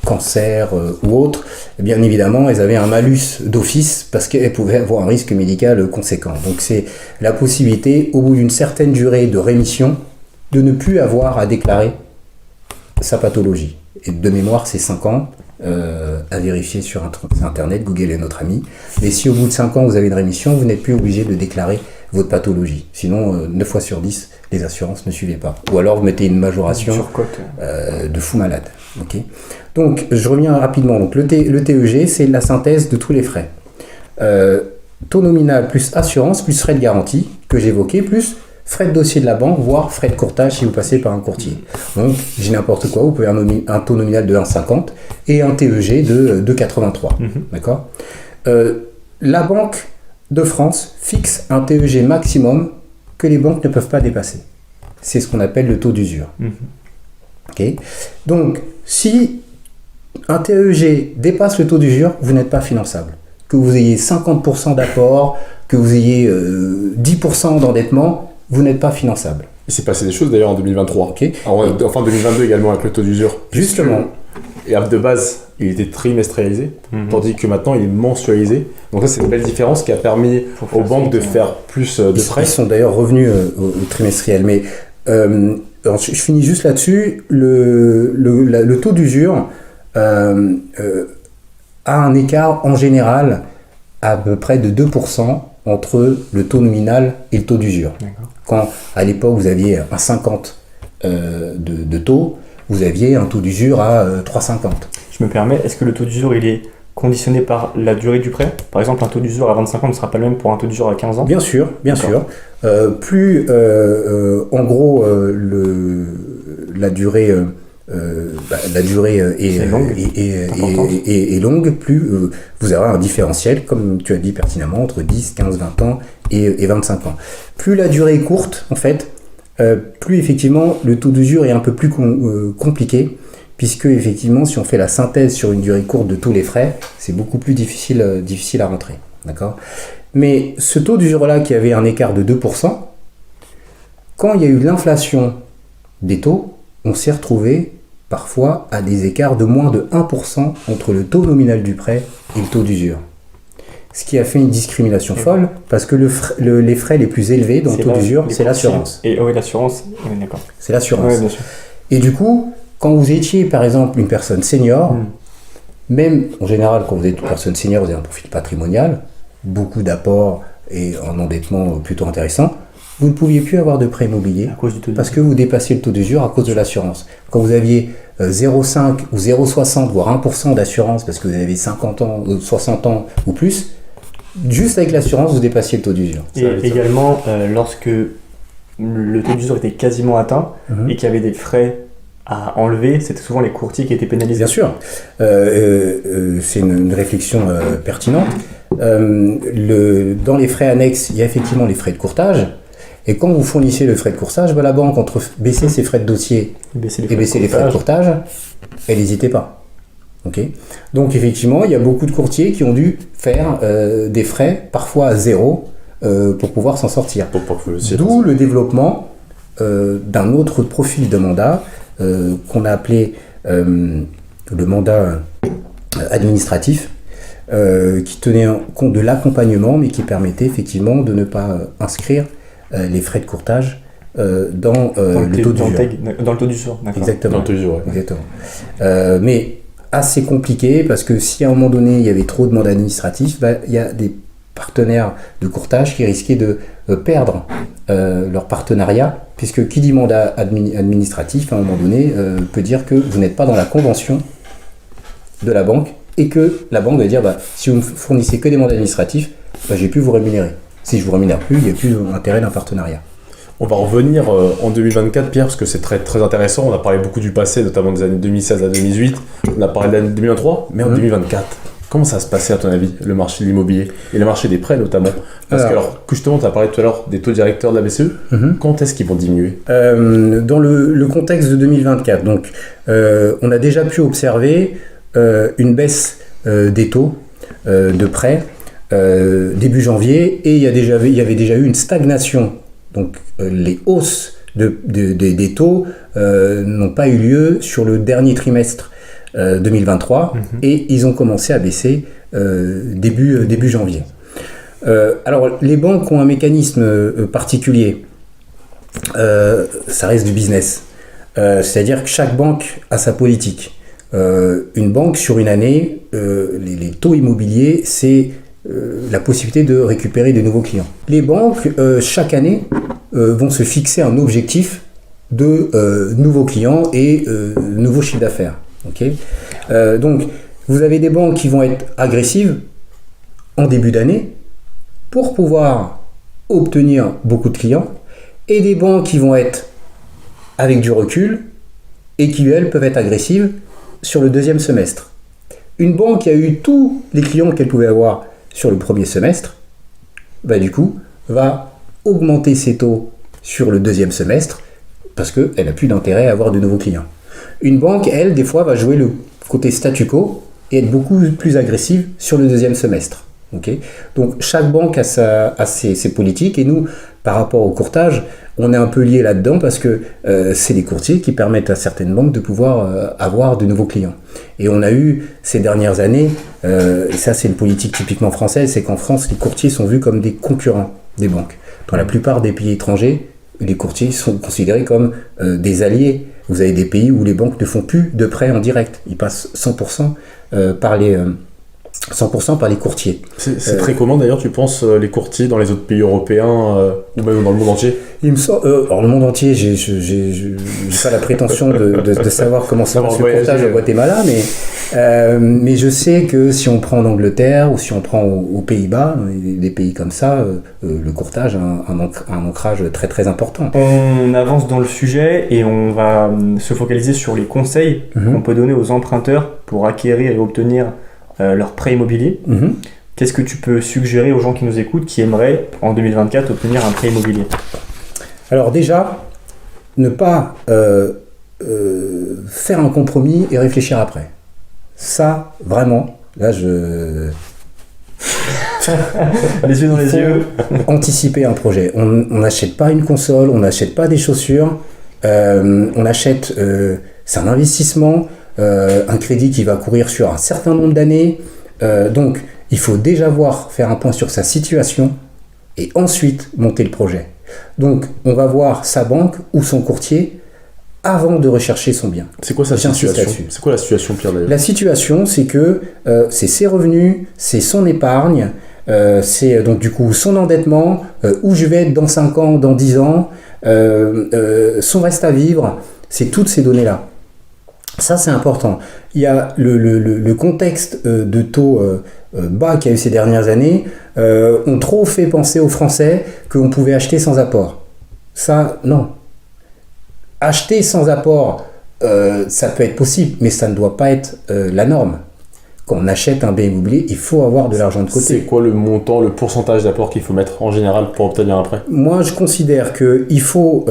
cancer ou autres, bien évidemment, elles avaient un malus d'office parce qu'elles pouvaient avoir un risque médical conséquent. Donc c'est la possibilité, au bout d'une certaine durée de rémission, de ne plus avoir à déclarer sa pathologie. Et de mémoire, c'est 5 ans. À vérifier sur internet, Google est notre ami. Mais si au bout de 5 ans vous avez une rémission, vous n'êtes plus obligé de déclarer votre pathologie. Sinon, 9 fois sur 10, les assurances ne suivaient pas. Ou alors vous mettez une majoration de fou malade. Okay. Donc, je reviens rapidement. Donc, le TEG, c'est la synthèse de tous les frais. Taux nominal plus assurance, plus frais de garantie que j'évoquais, plus frais de dossier de la banque, voire frais de courtage si vous passez par un courtier. Donc, j'ai n'importe quoi, vous pouvez un taux nominal de 1,50 et un TEG de 2,83. D'accord. La Banque de France fixe un TEG maximum que les banques ne peuvent pas dépasser. C'est ce qu'on appelle le taux d'usure. Okay. Donc, si un TEG dépasse le taux d'usure, vous n'êtes pas finançable. Que vous ayez 50% d'apport, que vous ayez 10% d'endettement, vous n'êtes pas finançable. Il s'est passé des choses d'ailleurs en 2023. Okay. Enfin 2022 également avec le taux d'usure. Justement. Et de base, il était trimestrialisé, tandis que maintenant il est mensualisé. Donc ça, c'est une belle différence qui a permis aux banques de faire plus de prêts. Ils sont d'ailleurs revenus au trimestriel. Mais alors, je finis juste là-dessus. Le taux d'usure a un écart en général à peu près de 2% entre le taux nominal et le taux d'usure. Quand à l'époque vous aviez un 50 de taux, vous aviez un taux d'usure à 3,50. Je me permets, est-ce que le taux d'usure il est conditionné par la durée du prêt? Par exemple, un taux d'usure à 25 ans ne sera pas le même pour un taux d'usure à 15 ans? Bien sûr, bien sûr. Plus en gros la durée est longue, plus vous aurez un différentiel, comme tu as dit pertinemment, entre 10, 15, 20 ans et 25 ans. Plus la durée est courte, en fait, plus effectivement le taux d'usure est un peu plus compliqué, puisque effectivement si on fait la synthèse sur une durée courte de tous les frais, c'est beaucoup plus difficile à rentrer. D'accord ? Mais ce taux d'usure-là qui avait un écart de 2%, quand il y a eu l'inflation des taux, on s'est retrouvé parfois à des écarts de moins de 1% entre le taux nominal du prêt et le taux d'usure. Ce qui a fait une discrimination folle, parce que les frais les plus élevés dans le taux d'usure, c'est l'assurance. Et oui, l'assurance, oui, d'accord. C'est l'assurance. Oui, bien sûr. Et du coup, quand vous étiez par exemple une personne senior, même en général quand vous êtes une personne senior, vous avez un profil patrimonial, beaucoup d'apports et un endettement plutôt intéressant, vous ne pouviez plus avoir de prêt immobilier À cause du taux parce que vous dépassiez le taux d'usure à cause de l'assurance. Quand vous aviez 0,5 ou 0,60 voire 1% d'assurance parce que vous avez 50 ans, 60 ans ou plus, juste avec l'assurance, vous dépassiez le taux d'usure. Et également, lorsque le taux d'usure était quasiment atteint et qu'il y avait des frais à enlever, c'était souvent les courtiers qui étaient pénalisés. Bien sûr, c'est une réflexion pertinente. Dans les frais annexes, il y a effectivement les frais de courtage. Et quand vous fournissez le frais de courtage, la banque, entre baisser ses frais de dossier et baisser les frais de courtage, elle n'hésitait pas. Okay. Donc effectivement, il y a beaucoup de courtiers qui ont dû faire des frais, parfois à zéro, pour pouvoir s'en sortir. D'où le développement d'un autre profil de mandat qu'on a appelé le mandat administratif, qui tenait compte de l'accompagnement, mais qui permettait effectivement de ne pas inscrire les frais de courtage dans le taux d'usure. Dans le taux d'usure, d'accord. Exactement. Dans le taux d'usure, ouais. Exactement. Mais assez compliqué, parce que si à un moment donné, il y avait trop de mandats administratifs, il y a des partenaires de courtage qui risquaient de perdre leur partenariat, puisque qui dit mandat administratif, à un moment donné, peut dire que vous n'êtes pas dans la convention de la banque, et que la banque va dire, si vous ne fournissez que des mandats administratifs, je vais plus vous rémunérer. Si je vous rémunère plus, il n'y a plus d'intérêt d'un partenariat. On va revenir en 2024, Pierre, parce que c'est très, très intéressant. On a parlé beaucoup du passé, notamment des années 2016 à 2008. On a parlé de l'année 2023, mais en 2024, comment ça se passait à ton avis, le marché de l'immobilier et le marché des prêts notamment? Parce que justement, tu as parlé tout à l'heure des taux directeurs de la BCE. Quand est-ce qu'ils vont diminuer? Dans le contexte de 2024, donc, on a déjà pu observer une baisse des taux de prêts début janvier, et il y avait déjà eu une stagnation. Donc les hausses des taux n'ont pas eu lieu sur le dernier trimestre 2023, et ils ont commencé à baisser début janvier. Alors les banques ont un mécanisme particulier, ça reste du business, c'est-à-dire que chaque banque a sa politique. Une banque sur une année, les taux immobiliers, c'est la possibilité de récupérer de nouveaux clients. Les banques, chaque année, vont se fixer un objectif de nouveaux clients et nouveaux chiffres d'affaires. Okay. Donc, vous avez des banques qui vont être agressives en début d'année pour pouvoir obtenir beaucoup de clients, et des banques qui vont être avec du recul et qui, elles, peuvent être agressives sur le deuxième semestre. Une banque qui a eu tous les clients qu'elle pouvait avoir sur le premier semestre, du coup, va augmenter ses taux sur le deuxième semestre parce qu'elle n'a plus d'intérêt à avoir de nouveaux clients. Une banque, elle, des fois, va jouer le côté statu quo et être beaucoup plus agressive sur le deuxième semestre. Okay. Donc, chaque banque a ses politiques, et nous, par rapport au courtage, on est un peu liés là-dedans parce que c'est les courtiers qui permettent à certaines banques de pouvoir avoir de nouveaux clients. Et on a eu ces dernières années, et ça c'est une politique typiquement française, c'est qu'en France, les courtiers sont vus comme des concurrents des banques. Dans la plupart des pays étrangers, les courtiers sont considérés comme des alliés. Vous avez des pays où les banques ne font plus de prêts en direct. Ils passent 100% par les courtiers. C'est très commun d'ailleurs, tu penses, les courtiers dans les autres pays européens ou même dans le monde entier? Alors le monde entier, j'ai pas la prétention de savoir comment ça marche le courtage au Guatemala, mais je sais que si on prend en Angleterre ou si on prend aux Pays-Bas, des pays comme ça, le courtage a un ancrage très très important. On avance dans le sujet et on va se focaliser sur les conseils qu'on peut donner aux emprunteurs pour acquérir et obtenir leur prêt immobilier. Qu'est-ce que tu peux suggérer aux gens qui nous écoutent qui aimeraient en 2024 obtenir un prêt immobilier? Alors déjà, ne pas faire un compromis et réfléchir après. Ça, vraiment, là je... les yeux dans les yeux. Anticiper un projet. On n'achète pas une console, on n'achète pas des chaussures, on achète... c'est un investissement, un crédit qui va courir sur un certain nombre d'années. Donc, il faut déjà faire un point sur sa situation et ensuite monter le projet. Donc, on va voir sa banque ou son courtier avant de rechercher son bien. C'est quoi sa situation? C'est quoi la situation, Pierre, d'ailleurs? La situation, c'est que c'est ses revenus, c'est son épargne, c'est donc du coup son endettement, où je vais être dans 5 ans, dans 10 ans, son reste à vivre, c'est toutes ces données-là. Ça, c'est important. Il y a le contexte de taux bas qu'il y a eu ces dernières années, ont trop fait penser aux Français qu'on pouvait acheter sans apport. Ça, non. Acheter sans apport, ça peut être possible, mais ça ne doit pas être la norme. Quand on achète un bien immobilier, il faut avoir de l'argent de côté. C'est quoi le montant, le pourcentage d'apport qu'il faut mettre en général pour obtenir un prêt? Moi, je considère qu'il faut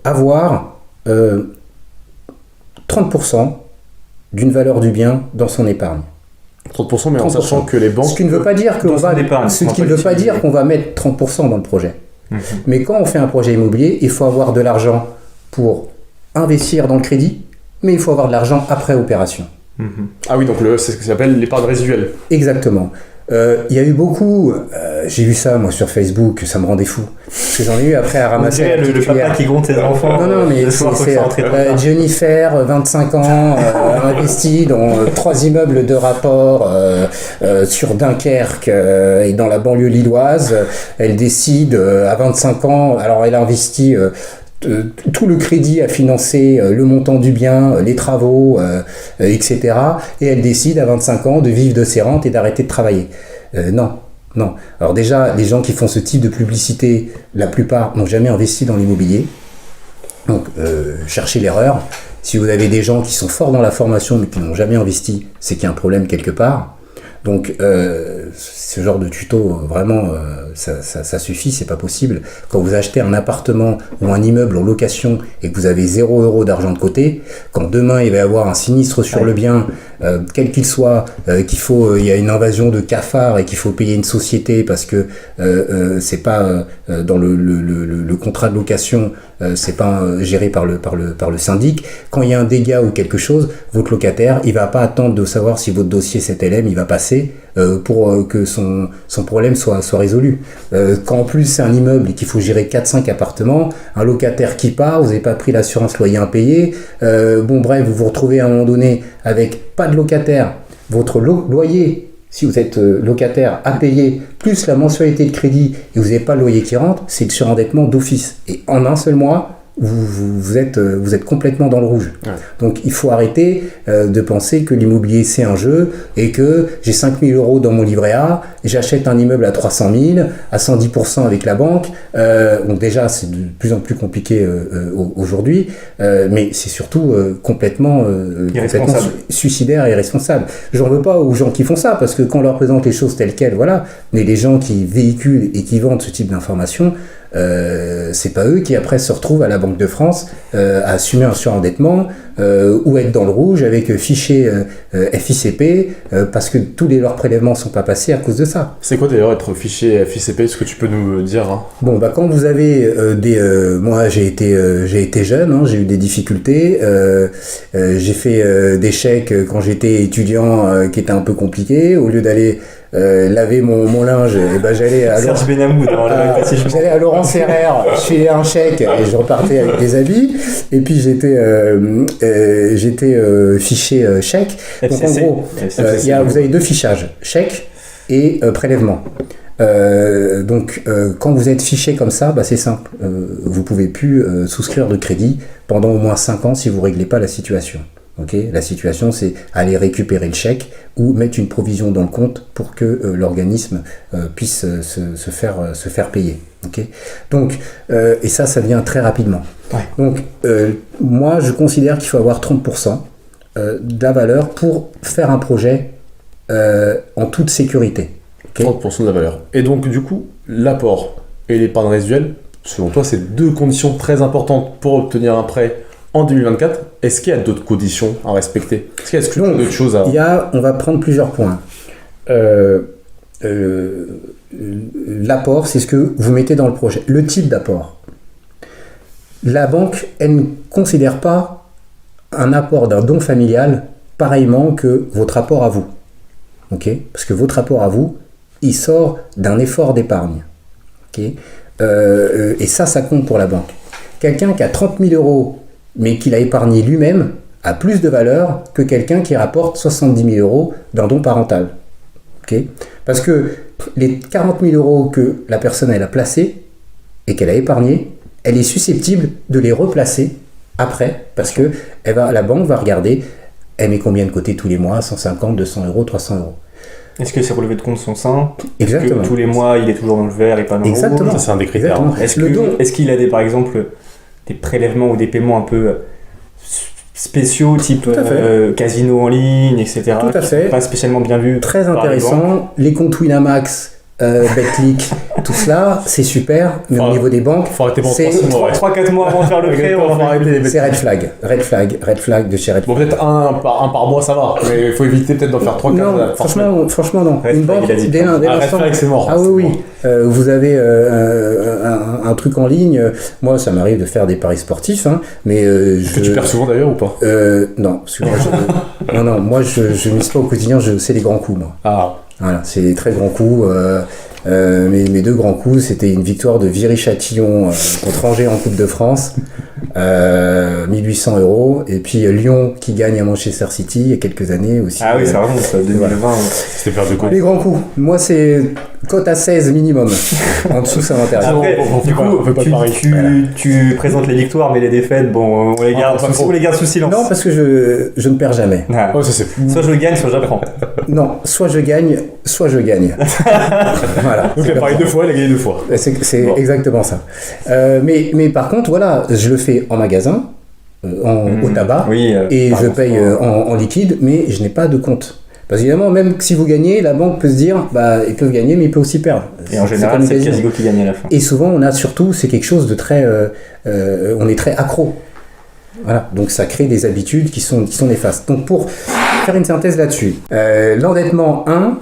avoir 30% d'une valeur du bien dans son épargne. 30%, mais en 30%. sachant que les banques... Ce qui ne veut pas dire qu'on va, qu'on va mettre 30% dans le projet. Mais quand on fait un projet immobilier, il faut avoir de l'argent pour investir dans le crédit, mais il faut avoir de l'argent après opération. Ah oui, donc c'est ce que s'appelle l'épargne résiduelle. Exactement. Il y a eu beaucoup, j'ai vu ça moi sur Facebook, ça me rendait fou. Parce que j'en ai eu après à ramasser. Le papa qui compte ses enfants. Non, mais c'est Jennifer, 25 ans, investie dans 3 immeubles de rapport sur Dunkerque et dans la banlieue lilloise. Elle décide à 25 ans, alors elle a investi tout le crédit à financer le montant du bien, les travaux, etc. Et elle décide à 25 ans de vivre de ses rentes et d'arrêter de travailler. Non. Alors déjà, les gens qui font ce type de publicité, la plupart n'ont jamais investi dans l'immobilier. Donc, cherchez l'erreur. Si vous avez des gens qui sont forts dans la formation mais qui n'ont jamais investi, c'est qu'il y a un problème quelque part. Donc, ce genre de tuto, vraiment, ça suffit, c'est pas possible. Quand vous achetez un appartement ou un immeuble en location et que vous avez 0 € d'argent de côté, quand demain il va y avoir un sinistre sur le bien, quel qu'il soit, il y a une invasion de cafards et qu'il faut payer une société parce que c'est pas dans le contrat de location, c'est pas géré par le syndic. Quand il y a un dégât ou quelque chose, votre locataire, il va pas attendre de savoir si votre dossier CTLM, il va passer pour que son problème soit résolu. Quand en plus c'est un immeuble et qu'il faut gérer 4-5 appartements, un locataire qui part, vous n'avez pas pris l'assurance loyer impayé, bref, vous vous retrouvez à un moment donné avec pas de locataire, votre loyer, si vous êtes locataire, à payer, plus la mensualité de crédit et vous n'avez pas le loyer qui rentre, c'est le surendettement d'office. Et en un seul mois, vous êtes complètement dans le rouge. Ouais. Donc il faut arrêter de penser que l'immobilier c'est un jeu et que j'ai 5 000 € dans mon livret A, j'achète un immeuble à 300 000, à 110% avec la banque. Donc déjà c'est de plus en plus compliqué aujourd'hui, mais c'est surtout complètement suicidaire et irresponsable. J'en veux pas aux gens qui font ça parce que quand on leur présente les choses telles quelles, voilà, mais les gens qui véhiculent et qui vendent ce type d'informations, c'est pas eux qui après se retrouvent à la Banque de France à assumer un surendettement ou être dans le rouge avec fichier FICP parce que tous leurs prélèvements sont pas passés à cause de ça. C'est quoi d'ailleurs être fichier FICP? Est-ce que tu peux nous dire Bon quand vous avez moi j'ai été jeune, j'ai eu des difficultés, j'ai fait des chèques quand j'étais étudiant qui étaient un peu compliqués. Au lieu d'aller laver mon linge, j'allais à Serge Benamou j'allais à Laurent Ferrer, je filais un chèque et je repartais avec des habits. Et puis j'étais fiché chèque. Donc en gros, vous avez 2 fichages, chèque et prélèvement. Quand vous êtes fiché comme ça, c'est simple. Vous pouvez plus souscrire de crédit pendant au moins 5 ans si vous réglez pas la situation. Okay, la situation, c'est aller récupérer le chèque ou mettre une provision dans le compte pour que l'organisme puisse se faire payer. Okay, donc, et ça vient très rapidement. Ouais. Donc, moi, je considère qu'il faut avoir 30% de la valeur pour faire un projet en toute sécurité. Okay. 30% de la valeur. Et donc, du coup, l'apport et l'épargne résiduelle, selon toi, c'est 2 conditions très importantes pour obtenir un prêt en 2024. Est-ce qu'il y a d'autres conditions à respecter? Est-ce qu'il y a d'autres choses à... On va prendre plusieurs points. L'apport, c'est ce que vous mettez dans le projet. Le type d'apport. La banque, elle ne considère pas un apport d'un don familial pareillement que votre apport à vous. Okay? Parce que votre apport à vous, il sort d'un effort d'épargne. Okay? Et ça compte pour la banque. Quelqu'un qui a 30 000 € mais qu'il a épargné lui-même, a plus de valeur que quelqu'un qui rapporte 70 000 € d'un don parental. Okay ? Parce que les 40 000 euros que la personne elle a placés et qu'elle a épargnés, elle est susceptible de les replacer après, parce que la banque va regarder, elle met combien de côté tous les mois, 150, 200 euros, 300 euros. Est-ce que ses relevés de compte sont sains? Exactement. Est-ce que tous les mois, il est toujours dans le vert et pas dans le rouge? Exactement. Ça, c'est un des critères. Exactement. Est-ce qu'il a par exemple, des prélèvements ou des paiements un peu spéciaux, type casino en ligne, etc. Tout à fait. Pas spécialement bien vus. Très par les banques. intéressant. Les comptes Winamax, Betclic, tout cela, c'est super, mais au niveau des banques, Faut arrêter pendant c'est 3-4 mois avant de faire le prêt, on va arrêter les c'est red flag de chez Red Bon, Flag. peut-être un par mois, ça va. Mais il faut éviter peut-être d'en faire 3-4. Non, franchement non. Red Une flag, banque, il a dit. dès Red l'instant. flag, c'est mort. Ah oui. Vous avez un truc en ligne. Moi, ça m'arrive de faire des paris sportifs, hein, mais Que tu perds souvent d'ailleurs ou pas? non, parce que moi, je mise pas au quotidien. C'est les grands coups, moi. Ah. Voilà, c'est des très grands coups. Mes 2 grands coups, c'était une victoire de Viry-Châtillon contre Angers en Coupe de France, 1800 €, et puis Lyon qui gagne à Manchester City il y a quelques années aussi. Ah oui, ça remonte, 2020. Voilà. C'était perdu quoi? Les grands coups, moi c'est cote à 16 minimum. En dessous, ça m'intéresse. Après, on fait du pas- coup, on fait pas de paris. tu présentes les victoires, mais les défaites, bon, on les garde sous silence. Non, parce que je ne perds jamais. Ah. Oh, ça c'est. Soit je gagne, soit j'apprends. Non, soit je gagne, soit je gagne. Voilà. Donc il c'est a parié comme 2 fois, il a gagné 2 fois. ça. C'est Bon. exactement ça. Mais par contre, voilà, je le fais en magasin, au tabac, Oui, et par je exemple, paye en liquide, mais je n'ai pas de compte. Parce qu'évidemment, même si vous gagnez, la banque peut se dire, ils peuvent gagner, mais ils peuvent aussi perdre. Et en général, comme c'est le casino. casino qui gagne à la fin. Et souvent, on a surtout, c'est quelque chose de très, on est très accro. Voilà, donc ça crée des habitudes qui sont néfastes. Donc pour faire une synthèse là-dessus, l'endettement 1,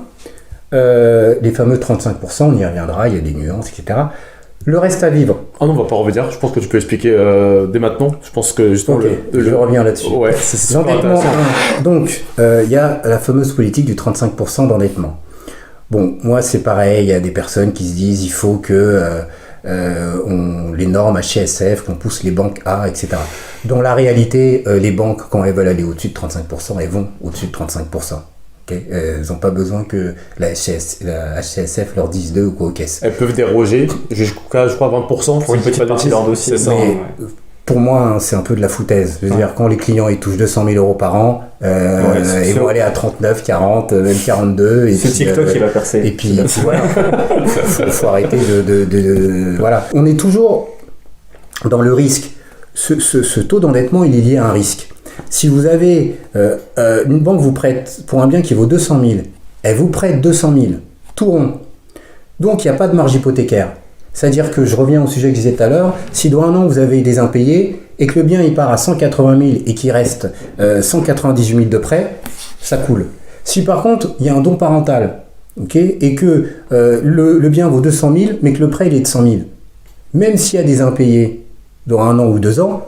les fameux 35%, on y reviendra, il y a des nuances, etc. Le reste à vivre. Ah non, on va pas revenir. Je pense que tu peux expliquer dès maintenant. Je pense que justement. Ok, je reviens là-dessus. Ouais, c'est super L'endettement intéressant. 1. Donc, il y a la fameuse politique du 35% d'endettement. Bon, moi, c'est pareil. Il y a des personnes qui se disent il faut que les normes HCSF, qu'on pousse les banques à, etc. Dans la réalité, les banques, quand elles veulent aller au-dessus de 35%, elles vont au-dessus de 35%. Okay, elles n'ont pas besoin que la HCSF leur dise 2 ou quoi aux caisses. Elles peuvent déroger jusqu'à, je crois, 20%. Pour une petite partie de leur dossier. C'est ça. Mais, ouais. Pour moi, hein, c'est un peu de la foutaise. Je veux dire, quand les clients ils touchent 200 000 € par an, ils vont aller à 39, 40, même 42. Et C'est puis, TikTok qui va percer. Et puis voilà, faut arrêter voilà. On est toujours dans le risque. Ce taux d'endettement, il est lié à un risque. Si vous avez une banque vous prête pour un bien qui vaut 200 000, elle vous prête 200 000, tout rond. Donc il n'y a pas de marge hypothécaire. C'est-à-dire que je reviens au sujet que je disais tout à l'heure, si dans un an vous avez des impayés et que le bien il part à 180 000 et qu'il reste 198 000 de prêt, ça coule. Si par contre il y a un don parental, et que le bien vaut 200 000 mais que le prêt il est de 100 000, même s'il y a des impayés dans un an ou 2 ans,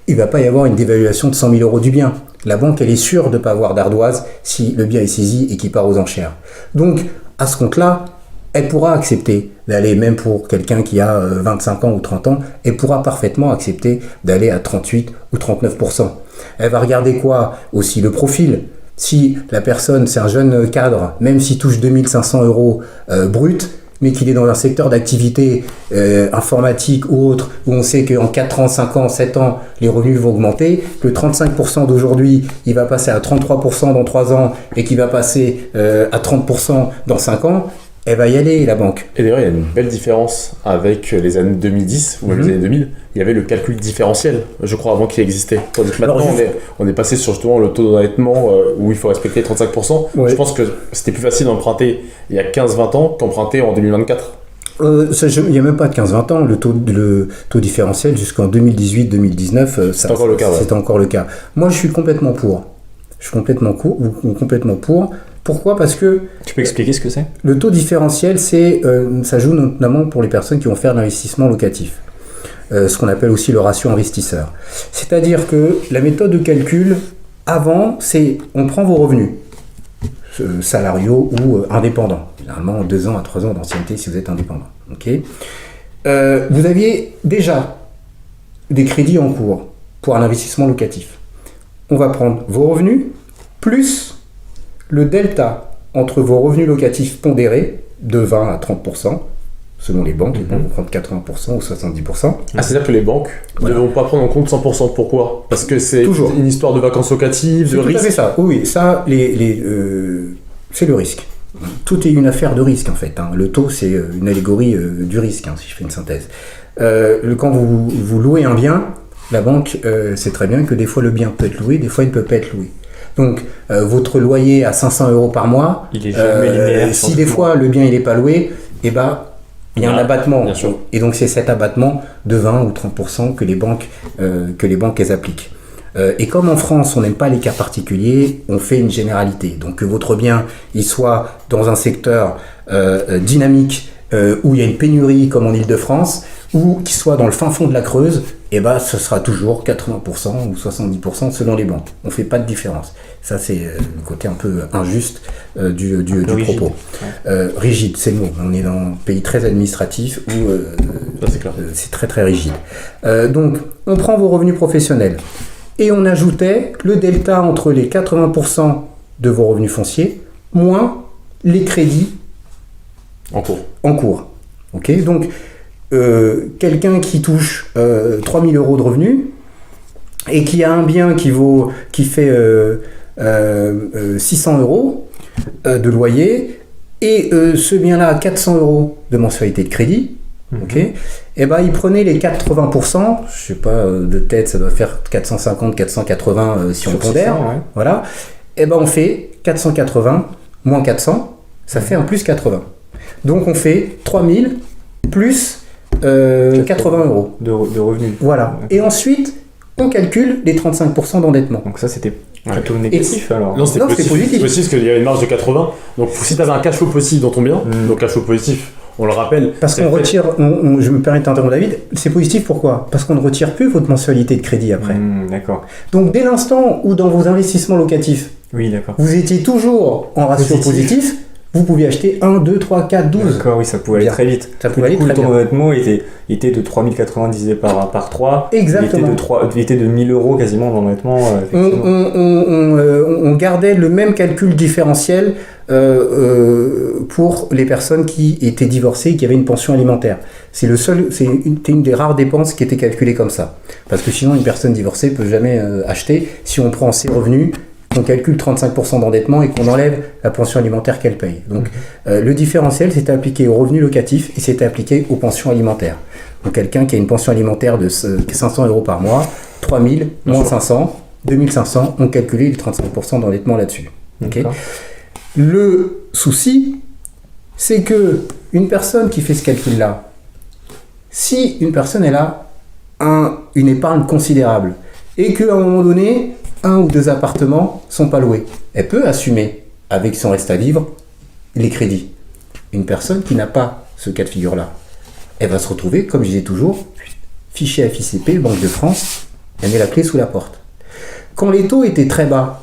il ne va pas y avoir une dévaluation de 100 000 € du bien. La banque, elle est sûre de ne pas avoir d'ardoise si le bien est saisi et qu'il part aux enchères. Donc, à ce compte-là, elle pourra accepter d'aller, même pour quelqu'un qui a 25 ans ou 30 ans, elle pourra parfaitement accepter d'aller à 38 ou 39%. Elle va regarder quoi? Aussi le profil. Si la personne, c'est un jeune cadre, même s'il touche 2500 € brut, mais qu'il est dans un secteur d'activité informatique ou autre, où on sait qu'en 4 ans, 5 ans, 7 ans, les revenus vont augmenter, que 35% d'aujourd'hui, il va passer à 33% dans 3 ans, et qu'il va passer à 30% dans 5 ans, elle va y aller, la banque. Et d'ailleurs, il y a une belle différence avec les années 2010 ou même les années 2000. Il y avait le calcul différentiel, je crois, avant qu'il existait. Tandis que maintenant, on est passé sur justement le taux d'endettement où il faut respecter 35%. Ouais. Je pense que c'était plus facile d'emprunter il y a 15-20 ans qu'emprunter en 2024. Il n'y a même pas de 15-20 ans, le taux différentiel jusqu'en 2018-2019, C'est encore le cas, ouais. c'était encore le cas. Moi, je suis complètement pour. Je suis complètement pour. Pourquoi? Parce que Tu peux expliquer ce que c'est? le taux différentiel, ça joue notamment pour les personnes qui vont faire de l'investissement locatif. Ce qu'on appelle aussi le ratio investisseur. C'est-à-dire que la méthode de calcul, avant, c'est on prend vos revenus, salariaux ou indépendants. Généralement, 2 ans à 3 ans d'ancienneté si vous êtes indépendant. Okay. Vous aviez déjà des crédits en cours pour un investissement locatif. On va prendre vos revenus plus le delta entre vos revenus locatifs pondérés de 20 à 30%, selon les banques. Les banques vont prendre 80% ou 70%. C'est-à-dire que les banques ne vont pas prendre en compte 100%. Pourquoi? Parce que c'est Toujours une histoire de vacances locatives, de C'est tout à risque. fait ça. Oui, ça, c'est le risque. Tout est une affaire de risque, en fait. Le taux, c'est une allégorie du risque, si je fais une synthèse. Quand vous louez un bien, la banque sait très bien que des fois le bien peut être loué, des fois il ne peut pas être loué. Donc, votre loyer à 500 € par mois, Il est jamais linéaire. si des fois le bien il n'est pas loué, il y a un abattement. Bien sûr. Et donc, c'est cet abattement de 20 ou 30% que les banques elles appliquent. Et comme en France, on n'aime pas les cas particuliers, on fait une généralité. Donc, que votre bien il soit dans un secteur dynamique où il y a une pénurie comme en Île-de-France, ou qu'il soit dans le fin fond de la Creuse, ce sera toujours 80% ou 70% selon les banques. On ne fait pas de différence. Ça, c'est le côté un peu injuste du rigide. propos. Rigide, c'est le mot. On est dans un pays très administratif où Ça, c'est clair. c'est très très rigide. Donc, on prend vos revenus professionnels et on ajoutait le delta entre les 80% de vos revenus fonciers moins les crédits En cours. en cours. Ok, donc quelqu'un qui touche 3 000 € de revenus et qui a un bien qui fait 600 € de loyer et ce bien-là a 400 € de mensualité de crédit. Ok, il prenait les 80%, je sais pas de tête, ça doit faire 450, 480 si on pondère. Ouais. Voilà. On fait 480 moins 400, ça fait un plus 80. Donc on fait 3000 plus 80 € De revenus. Voilà. Et ensuite, on calcule les 35% d'endettement. Donc ça, c'était plutôt négatif alors. Non, c'est Non, c'est positif. parce qu'il y avait une marge de 80. Donc, si tu avais un cash flow positif dans ton bien, donc cash flow positif, on le rappelle. Parce qu'on retire, je me permets de t'interrompre David, c'est positif pourquoi? Parce qu'on ne retire plus votre mensualité de crédit après. D'accord. Donc dès l'instant où dans vos investissements locatifs, Oui, d'accord. vous étiez toujours en ratio positif, vous pouviez acheter 1, 2, 3, 4, 12. D'accord, oui, ça pouvait aller Bien. très vite. Ça pouvait aller Du coup, très le bien. taux d'endettement était de 3080 divisé par 3. Exactement. Il était de 1000 € quasiment d'endettement. Effectivement. On gardait le même calcul différentiel pour les personnes qui étaient divorcées et qui avaient une pension alimentaire. C'était une des rares dépenses qui était calculée comme ça. Parce que sinon, une personne divorcée ne peut jamais acheter. Si on prend ses revenus, on calcule 35% d'endettement et qu'on enlève la pension alimentaire qu'elle paye. Donc, le différentiel, c'était appliqué aux revenus locatifs et c'était appliqué aux pensions alimentaires. Donc, quelqu'un qui a une pension alimentaire de 500 € par mois, 3000 moins 500, 2500, on calculait les 35% d'endettement là-dessus. Ok. D'accord. Le souci, c'est que une personne qui fait ce calcul-là, si une personne elle a une épargne considérable et qu'à un moment donné, 1 ou 2 appartements sont pas loués, elle peut assumer avec son reste à vivre les crédits. Une personne qui n'a pas ce cas de figure-là, elle va se retrouver, comme je disais toujours, fichier FICP, Banque de France, elle met la clé sous la porte. Quand les taux étaient très bas,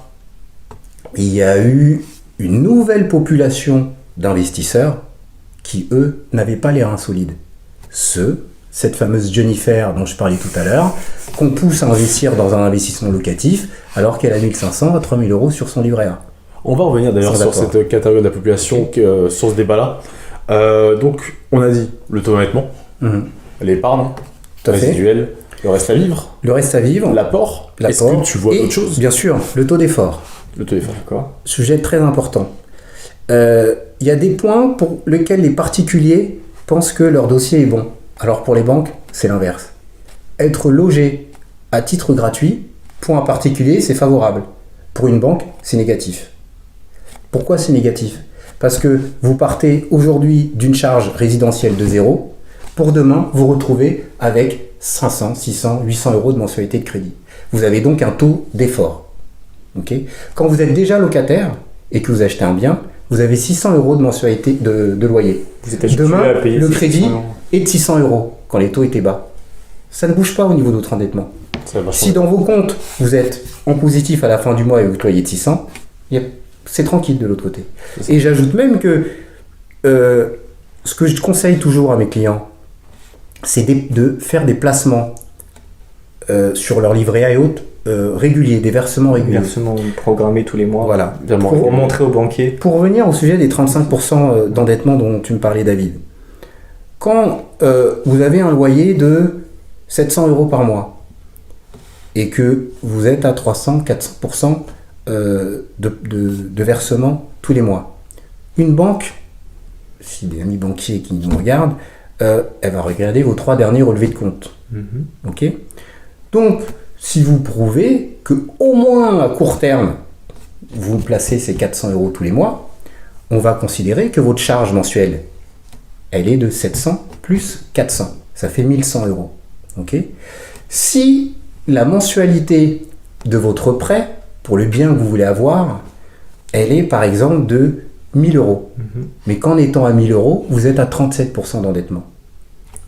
il y a eu une nouvelle population d'investisseurs qui, eux, n'avaient pas les reins solides. Cette fameuse Jennifer dont je parlais tout à l'heure, qu'on pousse à investir dans un investissement locatif alors qu'elle a 1500 à 3000 € sur son livret A. On va revenir d'ailleurs Sans sur d'accord. cette catégorie de la population, sur ce débat-là. Donc, on a dit le taux d'endettement, l'épargne Tout à fait. résiduelle, le reste à vivre, Le reste à vivre, l'apport. Est-ce l'apport, que tu vois et, d'autres choses? bien sûr, le taux d'effort. Le taux d'effort. D'accord. Sujet très important. Il y a des points pour lesquels les particuliers pensent que leur dossier est bon. Alors pour les banques, c'est l'inverse. Être logé à titre gratuit, pour un particulier, c'est favorable. Pour une banque, c'est négatif. Pourquoi c'est négatif? Parce que vous partez aujourd'hui d'une charge résidentielle de 0, pour demain vous retrouvez avec 500, 600, 800 € de mensualité de crédit. Vous avez donc un taux d'effort. Okay. Quand vous êtes déjà locataire et que vous achetez un bien, vous avez 600 € de mensualité de loyer. Vous êtes habitué Demain, à payer le 600 crédit €. est de 600 € quand les taux étaient bas. Ça ne bouge pas au niveau de votre endettement. Ça va Si dans vos comptes, vous êtes en positif à la fin du mois et votre loyer de 600, c'est tranquille de l'autre côté. Et j'ajoute même que ce que je conseille toujours à mes clients, c'est de faire des placements sur leur livret A et autres réguliers, des versements réguliers. Versement programmé tous les mois. Voilà. Pour montrer au banquier. Pour revenir au sujet des 35% d'endettement dont tu me parlais, David, quand vous avez un loyer de 700 euros par mois et que vous êtes à 300-400% de versement tous les mois, une banque, si des amis banquiers qui nous regardent, elle va regarder vos 3 derniers relevés de compte. Ok ? Donc, si vous prouvez que au moins à court terme, vous placez ces 400 euros tous les mois, on va considérer que votre charge mensuelle, elle est de 700 plus 400. Ça fait 1100 euros. Ok ? Si la mensualité de votre prêt, pour le bien que vous voulez avoir, elle est par exemple de 1000 euros. Mais qu'en étant à 1000 euros, vous êtes à 37% d'endettement.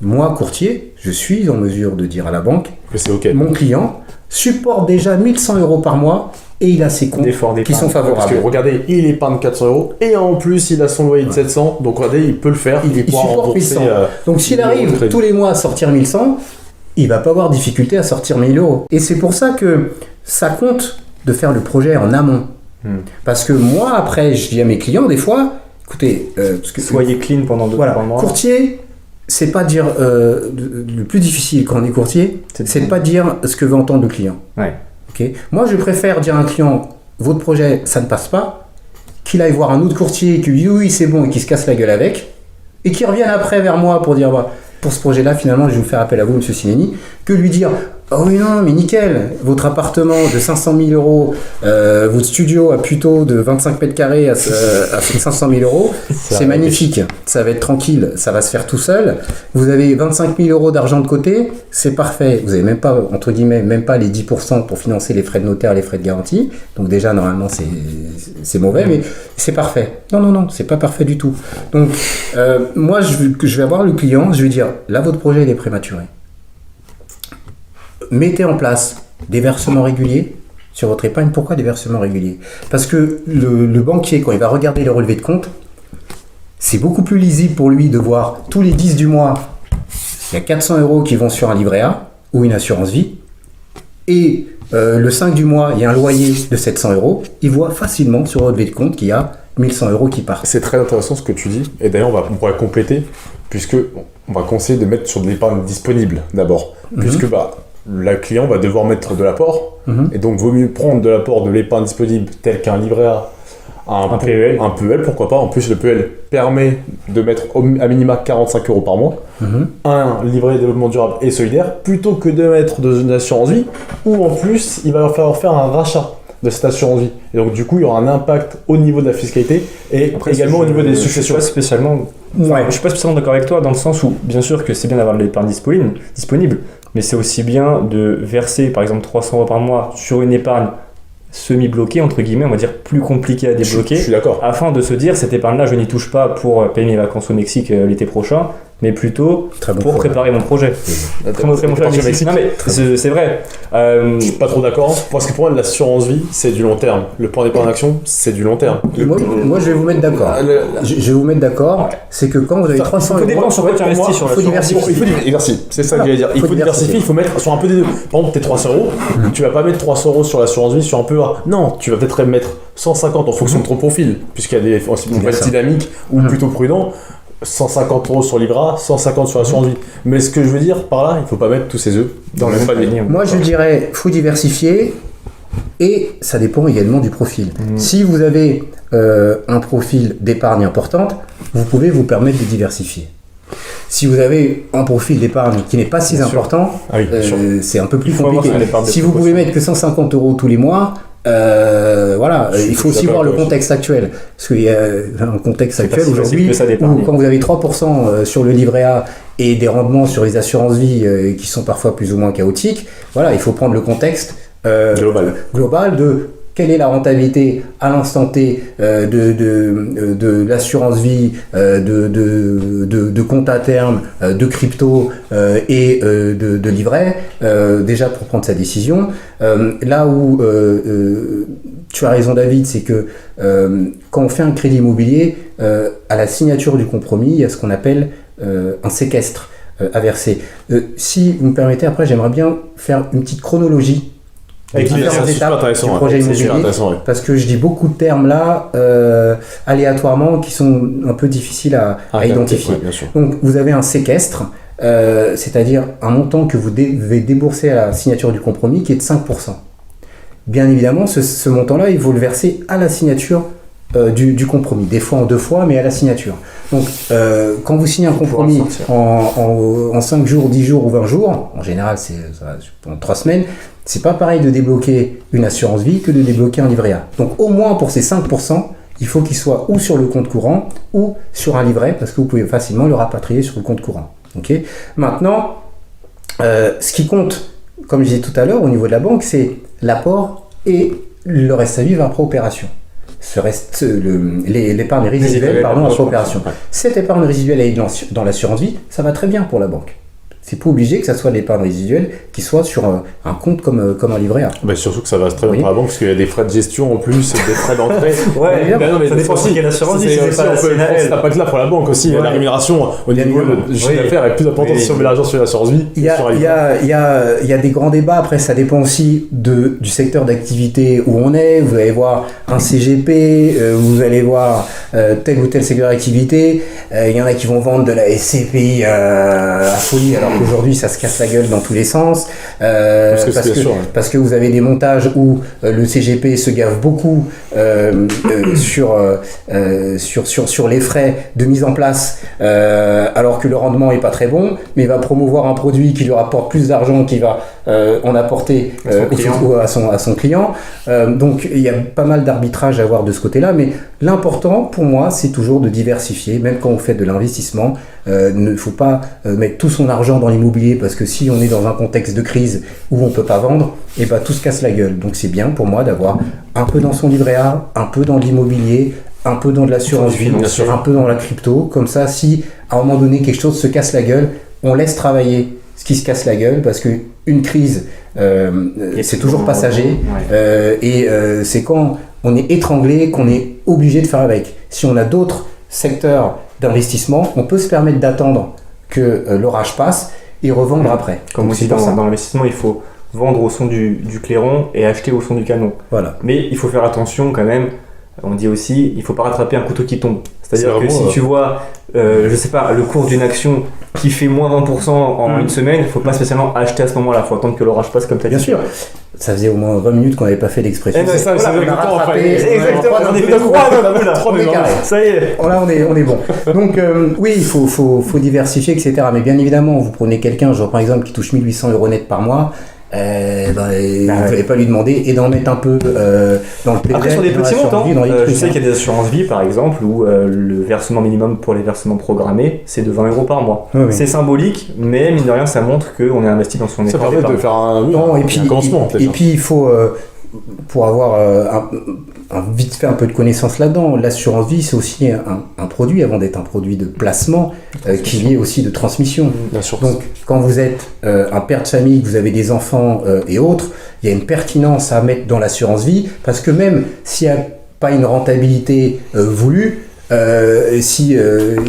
Moi, courtier, je suis en mesure de dire à la banque que c'est OK. Mon client supporte déjà 1100 euros par mois et il a ses comptes qui sont favorables. Parce que regardez, il épargne 400 euros et en plus il a son loyer de 700, donc regardez, il peut le faire. Il supporte 1100. Donc s'il arrive tous les mois à sortir 1100, il va pas avoir difficulté à sortir 1000 euros. Et c'est pour ça que ça compte de faire le projet en amont. Parce que moi, après, je dis à mes clients des fois, écoutez, parce que, soyez clean pendant 2-3 mois. Courtier, c'est pas dire le plus difficile quand on est courtier, c'est de pas dire ce que veut entendre le client. Ouais. Okay. Moi, je préfère dire à un client, votre projet, ça ne passe pas, qu'il aille voir un autre courtier qui lui dit oui, c'est bon et qui se casse la gueule avec, et qui revienne après vers moi pour dire pour ce projet-là, finalement, je vais vous faire appel à vous, monsieur Sineni, que lui dire oh oui, non, mais nickel, votre appartement de 500 000 euros, votre studio à Puteaux de 25 mètres carrés à 500 000 euros, c'est magnifique, ça va être tranquille, ça va se faire tout seul. Vous avez 25 000 euros d'argent de côté, c'est parfait. Vous n'avez même pas, entre guillemets, même pas les 10% pour financer les frais de notaire, les frais de garantie. Donc déjà, normalement, c'est mauvais, mais c'est parfait. Non, c'est pas parfait du tout. Donc, moi, je vais avoir le client, je vais dire, là, votre projet, il est prématuré. Mettez en place des versements réguliers sur votre épargne. Pourquoi des versements réguliers ? Parce que le banquier, quand il va regarder le relevé de compte, c'est beaucoup plus lisible pour lui de voir tous les 10 du mois, il y a 400 euros qui vont sur un livret A ou une assurance vie. Et le 5 du mois, il y a un loyer de 700 euros. Il voit facilement sur le relevé de compte qu'il y a 1100 euros qui partent. C'est très intéressant ce que tu dis. Et d'ailleurs, on pourrait compléter, puisque on va conseiller de mettre sur de l'épargne disponible d'abord. Puisque le client va devoir mettre de l'apport, et donc vaut mieux prendre de l'apport de l'épargne disponible tel qu'un livret A, un PEL. Un PEL, pourquoi pas. En plus, le PEL permet de mettre à minima 45 euros par mois, un livret de développement durable et solidaire, plutôt que de mettre dans une assurance vie, où en plus, il va falloir faire un rachat de cette assurance vie. Et donc, du coup, il y aura un impact au niveau de la fiscalité et après, également au niveau des successions. Je suis pas spécialement d'accord avec toi dans le sens où, bien sûr que c'est bien d'avoir de l'épargne disponible, mais c'est aussi bien de verser, par exemple, 300 euros par mois sur une épargne semi-bloquée, entre guillemets, on va dire plus compliquée à débloquer. Je suis d'accord. Afin de se dire, cette épargne-là, je n'y touche pas pour payer mes vacances au Mexique l'été prochain, mais plutôt pour préparer mon projet. Très bon projet au Mexique. Non mais c'est vrai. Je suis pas trop d'accord, parce que pour moi, l'assurance vie, c'est du long terme. Le plan d'épargne action, c'est du long terme. Moi, je vais vous mettre d'accord. Je vais vous mettre d'accord. C'est que quand vous avez 300 euros, il faut diversifier. Il faut diversifier. C'est ça que j'allais dire. Il faut diversifier. Il faut mettre sur un peu des deux. Par exemple, tes 300 euros, tu vas pas mettre 300 euros sur l'assurance vie sur un peu A. Non, tu vas peut-être mettre 150 en fonction de ton profil, puisqu'il y a des dynamiques ou plutôt prudents. 150 euros sur Libra, 150 sur l'assurance vie. Mais ce que je veux dire par là, il ne faut pas mettre tous ses œufs dans le même panier. Moi, je dirais, il faut diversifier et ça dépend également du profil. Si vous avez un profil d'épargne importante, vous pouvez vous permettre de diversifier. Si vous avez un profil d'épargne qui n'est pas si important, c'est un peu plus compliqué. Si vous pouvez mettre que 150 euros tous les mois, il faut aussi voir le contexte actuel. Parce qu'il y a un contexte actuel aujourd'hui où quand vous avez 3% sur le livret A et des rendements sur les assurances vie qui sont parfois plus ou moins chaotiques, il faut prendre le contexte global de quelle est la rentabilité à l'instant T de l'assurance vie, de compte à terme, de crypto et de livret, déjà pour prendre sa décision. Là où tu as raison David, c'est que quand on fait un crédit immobilier, à la signature du compromis, il y a ce qu'on appelle un séquestre à verser. Si vous me permettez, après j'aimerais bien faire une petite chronologie les différentes étapes du projet immobilier, parce que je dis beaucoup de termes là aléatoirement qui sont un peu difficiles à identifier. Donc vous avez un séquestre, c'est-à-dire un montant que vous devez débourser à la signature du compromis qui est de 5%. Bien évidemment, ce montant-là, il faut le verser à la signature du compromis, des fois en 2 fois, mais à la signature. Donc, quand vous signez un compromis en 5 jours, 10 jours ou 20 jours, en général, c'est pendant 3 semaines, c'est pas pareil de débloquer une assurance vie que de débloquer un livret A. Donc, au moins pour ces 5%, il faut qu'il soit ou sur le compte courant ou sur un livret, parce que vous pouvez facilement le rapatrier sur le compte courant. Okay ? Maintenant, ce qui compte, comme je disais tout à l'heure, au niveau de la banque, c'est l'apport et le reste à vivre après opération. L'épargne résiduelle après opération. Cette épargne résiduelle est dans l'assurance vie, ça va très bien pour la banque. C'est pas obligé que ça soit de l'épargne résiduelle qui soit sur un compte comme un livret A. Bah surtout que ça va très bien pour la banque parce qu'il y a des frais de gestion en plus, des frais d'entrée. Mais ça dépend aussi quelle assurance vie. C'est pas que là pour la banque aussi. La rémunération au niveau du chiffre d'affaires est plus importante si on met l'argent sur l'assurance vie. Il y a des grands débats. Après, ça dépend aussi du secteur d'activité où on est. Vous allez voir un CGP, vous allez voir tel ou tel secteur d'activité. Il y en a qui vont vendre de la SCPI à folie. Alors qu'aujourd'hui ça se casse la gueule dans tous les sens parce que vous avez des montages où le CGP se gave beaucoup sur les frais de mise en place alors que le rendement est pas très bon, mais il va promouvoir un produit qui lui rapporte plus d'argent, qui va en apporter à son client. Donc il y a pas mal d'arbitrage à avoir de ce côté-là, mais l'important pour moi c'est toujours de diversifier, même quand on fait de l'investissement. Ne faut pas mettre tout son argent dans l'immobilier, parce que si on est dans un contexte de crise où on peut pas vendre, et bah tout se casse la gueule. Donc c'est bien pour moi d'avoir un peu dans son livret A, un peu dans l'immobilier, un peu dans de l'assurance vie, un peu dans la crypto. Comme ça, si à un moment donné quelque chose se casse la gueule, on laisse travailler ce qui se casse la gueule, parce que une crise c'est toujours passager, et c'est quand on est étranglé qu'on est obligé de faire avec. Si on a d'autres secteurs d'investissement, on peut se permettre d'attendre que l'orage passe et revendre après. Comme aussi dans l'investissement, il faut vendre au son du clairon et acheter au son du canon. Voilà. Mais il faut faire attention quand même. On dit aussi, il ne faut pas rattraper un couteau qui tombe. C'est-à-dire que si tu vois, je sais pas, le cours d'une action qui fait moins 20% en une semaine, il ne faut pas spécialement acheter à ce moment-là. Il faut attendre que l'orage passe, comme tu as dit. Bien sûr. Ça faisait au moins 20 minutes qu'on n'avait pas fait d'expression. Ça, voilà, on a rattrapé. Exactement, on a fait 3 Ça y est. Là, on est bon. Donc, oui, il faut diversifier, etc. Mais bien évidemment, vous prenez quelqu'un, genre par exemple, qui touche 1 800 € net par mois. Vous n'allez pas lui demander et d'en mettre un peu dans le PDL. Après, sur des petits montants, je sais qu'il y a des assurances vie par exemple où le versement minimum pour les versements programmés c'est de 20 € par mois. Oui. C'est symbolique, mais mine de rien, ça montre qu'on est investi dans son épargne. Ça permet de faire un commencement. Et puis il faut, pour avoir vite fait un peu de connaissance là-dedans, l'assurance vie c'est aussi un produit, avant d'être un produit de placement, qui est aussi de transmission. Donc quand vous êtes un père de famille, que vous avez des enfants et autres, il y a une pertinence à mettre dans l'assurance vie, parce que même s'il n'y a pas une rentabilité voulue, si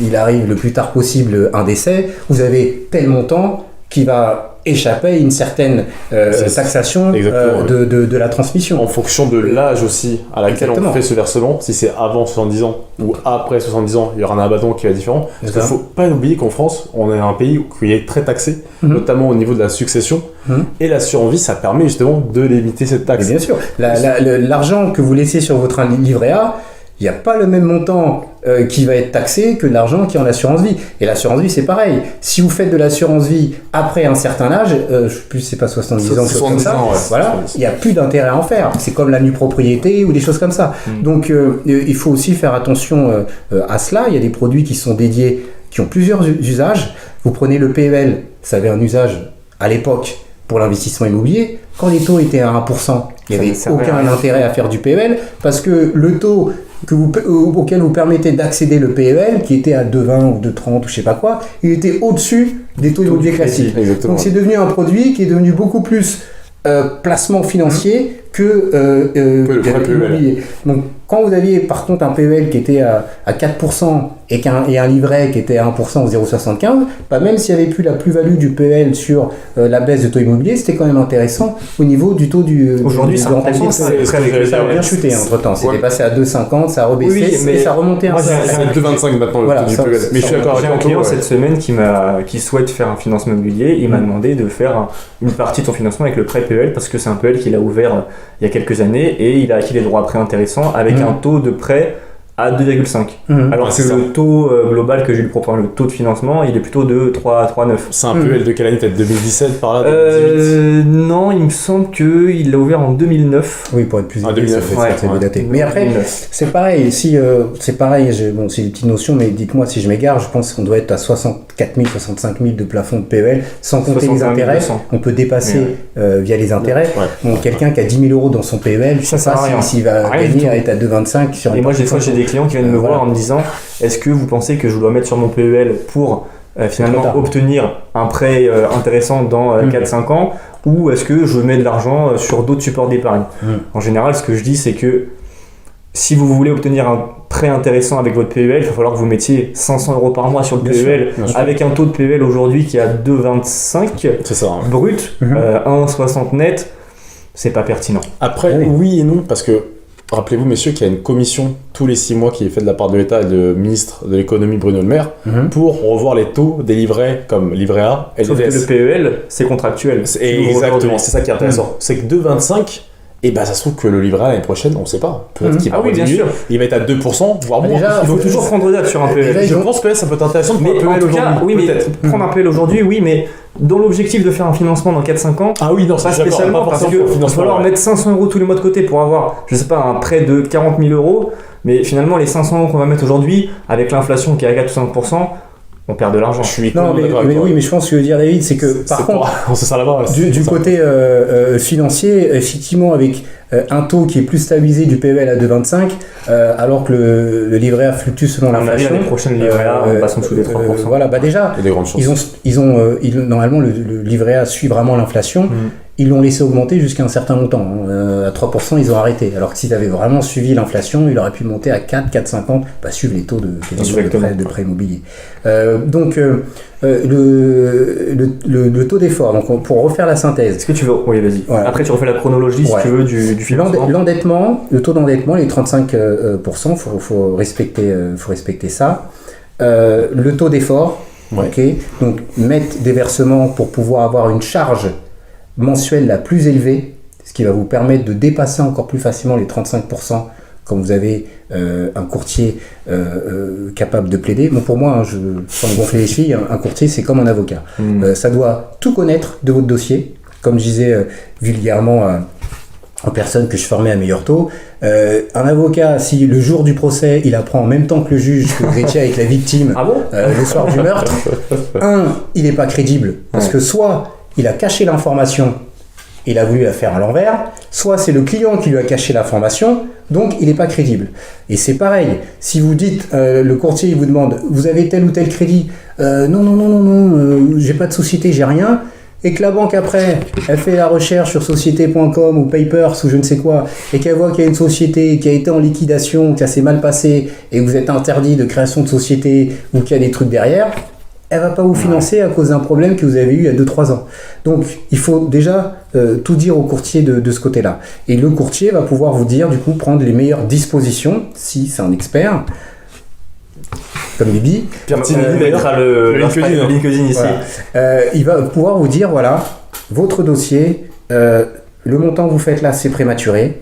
il arrive le plus tard possible un décès, vous avez tel montant qui va échapper à une certaine taxation de la transmission. En fonction de l'âge aussi à laquelle on fait ce versement, si c'est avant 70 ans ou après 70 ans, il y aura un abattement qui va être différent. Parce qu'il ne faut pas oublier qu'en France, on est un pays qui est très taxé, notamment au niveau de la succession. Et l'assurance vie, ça permet justement de limiter cette taxe. Et bien sûr, l'argent que vous laissez sur votre livret A, il n'y a pas le même montant qui va être taxé que l'argent qui est en assurance vie. Et l'assurance vie, c'est pareil. Si vous faites de l'assurance vie après un certain âge, je sais plus, c'est pas 70 ans, comme ça, voilà, il n'y a plus d'intérêt à en faire. C'est comme la nue propriété ou des choses comme ça. Donc, il faut aussi faire attention à cela. Il y a des produits qui sont dédiés, qui ont plusieurs usages. Vous prenez le PEL, ça avait un usage à l'époque pour l'investissement immobilier. Quand les taux étaient à 1%, il n'y avait aucun intérêt à faire du PEL, parce que le taux auquel vous permettez d'accéder le PEL, qui était à 2,20 ou 2,30 ou je sais pas quoi, il était au-dessus des taux immobiliers classiques. Donc c'est devenu un produit qui est devenu beaucoup plus placement financier que le PEL. Donc quand vous aviez par contre un PEL qui était à 4% et un livret qui était à 1% ou 0,75, bah même s'il n'y avait plus la plus-value du PEL sur la baisse de taux immobilier, c'était quand même intéressant au niveau du taux du aujourd'hui, de rentabilité. Ça a bien chuté entre temps. C'était passé à 2,50, ça a rebaissé, mais ça a remonté un peu. C'est 2,25 maintenant le taux du PEL. Mais je suis d'accord avec un client cette semaine qui souhaite faire un financement immobilier. Il m'a demandé de faire une partie de son financement avec le prêt PEL parce que c'est un PEL qu'il a ouvert il y a quelques années et il a acquis des droits à prêt intéressants avec un taux de prêt à 2,5. Alors que le taux global que je lui propose, le taux de financement, il est plutôt de 3,9. C'est un PEL de quelle année? Peut-être 2017 par là? 2018 Non, il me semble qu'il l'a ouvert en 2009. Oui, pour être plus exact, 2009, c'est daté. Mais après, 2009. C'est pareil. C'est pareil, bon, c'est une petite notion, mais dites-moi si je m'égare, je pense qu'on doit être à 64 000, 65 000 de plafond de PEL, sans compter les intérêts. 200. On peut dépasser via les intérêts. Donc, quelqu'un qui a 10 000 euros dans son PEL, je ne sais pas s'il va gagner à être à 2,25 sur. Et moi, des fois, j'ai des clients qui viennent me voir en me disant est-ce que vous pensez que je dois mettre sur mon PEL pour finalement obtenir un prêt intéressant dans 4-5 ans ou est-ce que je mets de l'argent sur d'autres supports d'épargne? En général, ce que je dis, c'est que si vous voulez obtenir un prêt intéressant avec votre PEL, il va falloir que vous mettiez 500 euros par mois sur le PEL avec un taux de PEL aujourd'hui qui est à 2,25 brut, 1,60 net, c'est pas pertinent. Après, oui et non, parce que rappelez-vous, messieurs, qu'il y a une commission tous les 6 mois qui est faite de la part de l'État et du ministre de l'économie Bruno Le Maire pour revoir les taux des livrets comme livret A et sauf que le PEL, c'est contractuel. Exactement, c'est ça qui est intéressant. C'est que 2,25, et bah ça se trouve que le livret A l'année prochaine, on ne sait pas. Peut-être qu'il va diminuer, il va être à 2%, voire moins. Il faut toujours prendre date sur un PEL. Je pense que ça peut être intéressant de prendre un PEL aujourd'hui. Oui, mais prendre un PEL aujourd'hui, oui, mais dans l'objectif de faire un financement dans 4-5 ans, pas spécialement parce qu'il va falloir mettre 500 euros tous les mois de côté pour avoir, je sais pas, un prêt de 40 000 euros, mais finalement les 500 euros qu'on va mettre aujourd'hui, avec l'inflation qui est à 4 ou 5%, on perd de l'argent. Mais je pense que ce que veut dire David, c'est que par contre, du côté financier, effectivement, avec un taux qui est plus stabilisé du PEL à 2,25, alors que le livret A fluctue selon l'inflation. L'année prochaine, le livret A, on passe en dessous des 3%. Voilà, bah déjà, normalement, le livret A suit vraiment l'inflation. Ils l'ont laissé augmenter jusqu'à un certain montant. À 3%, ils ont arrêté. Alors que s'ils avaient vraiment suivi l'inflation, il aurait pu monter à 4,50, suivre les taux de prêt immobilier. Donc, le taux d'effort, donc pour refaire la synthèse. Est-ce que tu veux... Oui, vas-y. Ouais. Après, tu refais la chronologie, si tu veux, du financement. L'endettement, le taux d'endettement, les 35%, faut respecter ça. Le taux d'effort, donc mettre des versements pour pouvoir avoir une charge mensuelle la plus élevée, ce qui va vous permettre de dépasser encore plus facilement les 35% quand vous avez un courtier capable de plaider. Bon, pour moi, sans me gonfler les chevilles, un courtier, c'est comme un avocat. Ça doit tout connaître de votre dossier. Comme je disais vulgairement en personne que je formais à meilleur taux, un avocat, si le jour du procès, il apprend en même temps que le juge que vous étiez avec la victime le soir du meurtre, il n'est pas crédible. Parce que soit il a caché l'information, il a voulu la faire à l'envers, soit c'est le client qui lui a caché l'information, donc il n'est pas crédible. Et c'est pareil, si vous dites, le courtier il vous demande, vous avez tel ou tel crédit, non, j'ai pas de société, j'ai rien, et que la banque après, elle fait la recherche sur société.com ou Papers ou je ne sais quoi, et qu'elle voit qu'il y a une société qui a été en liquidation, que ça s'est mal passé, et que vous êtes interdit de création de société, ou qu'il y a des trucs derrière, elle va pas vous financer à cause d'un problème que vous avez eu il y a 2-3 ans. Donc, il faut déjà tout dire au courtier de ce côté-là. Et le courtier va pouvoir vous dire, du coup, prendre les meilleures dispositions, si c'est un expert, comme Bibi. Pierre mettra le LinkedIn ici. Voilà. Il va pouvoir vous dire, voilà, votre dossier, le montant que vous faites là, c'est prématuré.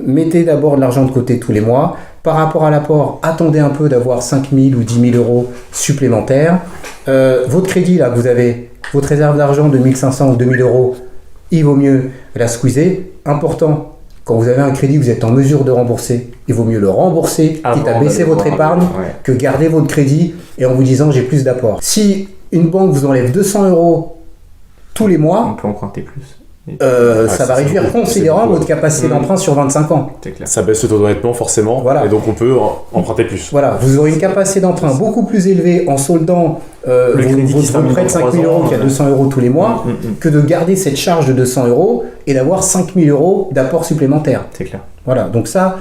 Mettez d'abord de l'argent de côté tous les mois. Par rapport à l'apport, attendez un peu d'avoir 5 000 ou 10 000 euros supplémentaires. Votre crédit, là, vous avez votre réserve d'argent de 1 500 ou 2 000 euros, il vaut mieux la squeezer. Important, quand vous avez un crédit que vous êtes en mesure de rembourser, il vaut mieux le rembourser, quitte à baisser votre épargne, que garder votre crédit et en vous disant j'ai plus d'apport. Si une banque vous enlève 200 euros tous les mois, on peut emprunter plus. Ça va réduire considérablement votre capacité d'emprunt sur 25 ans. C'est clair. Ça baisse le taux d'endettement forcément, Voilà. et donc on peut emprunter plus. Voilà, vous aurez une capacité d'emprunt beaucoup plus élevée en soldant crédit qui se votre termine prêt de dans 5 000 3 euros ans, qui a 200 euros tous les mois que de garder cette charge de 200 euros et d'avoir 5 000 euros d'apport supplémentaire. C'est clair. Voilà, donc ça,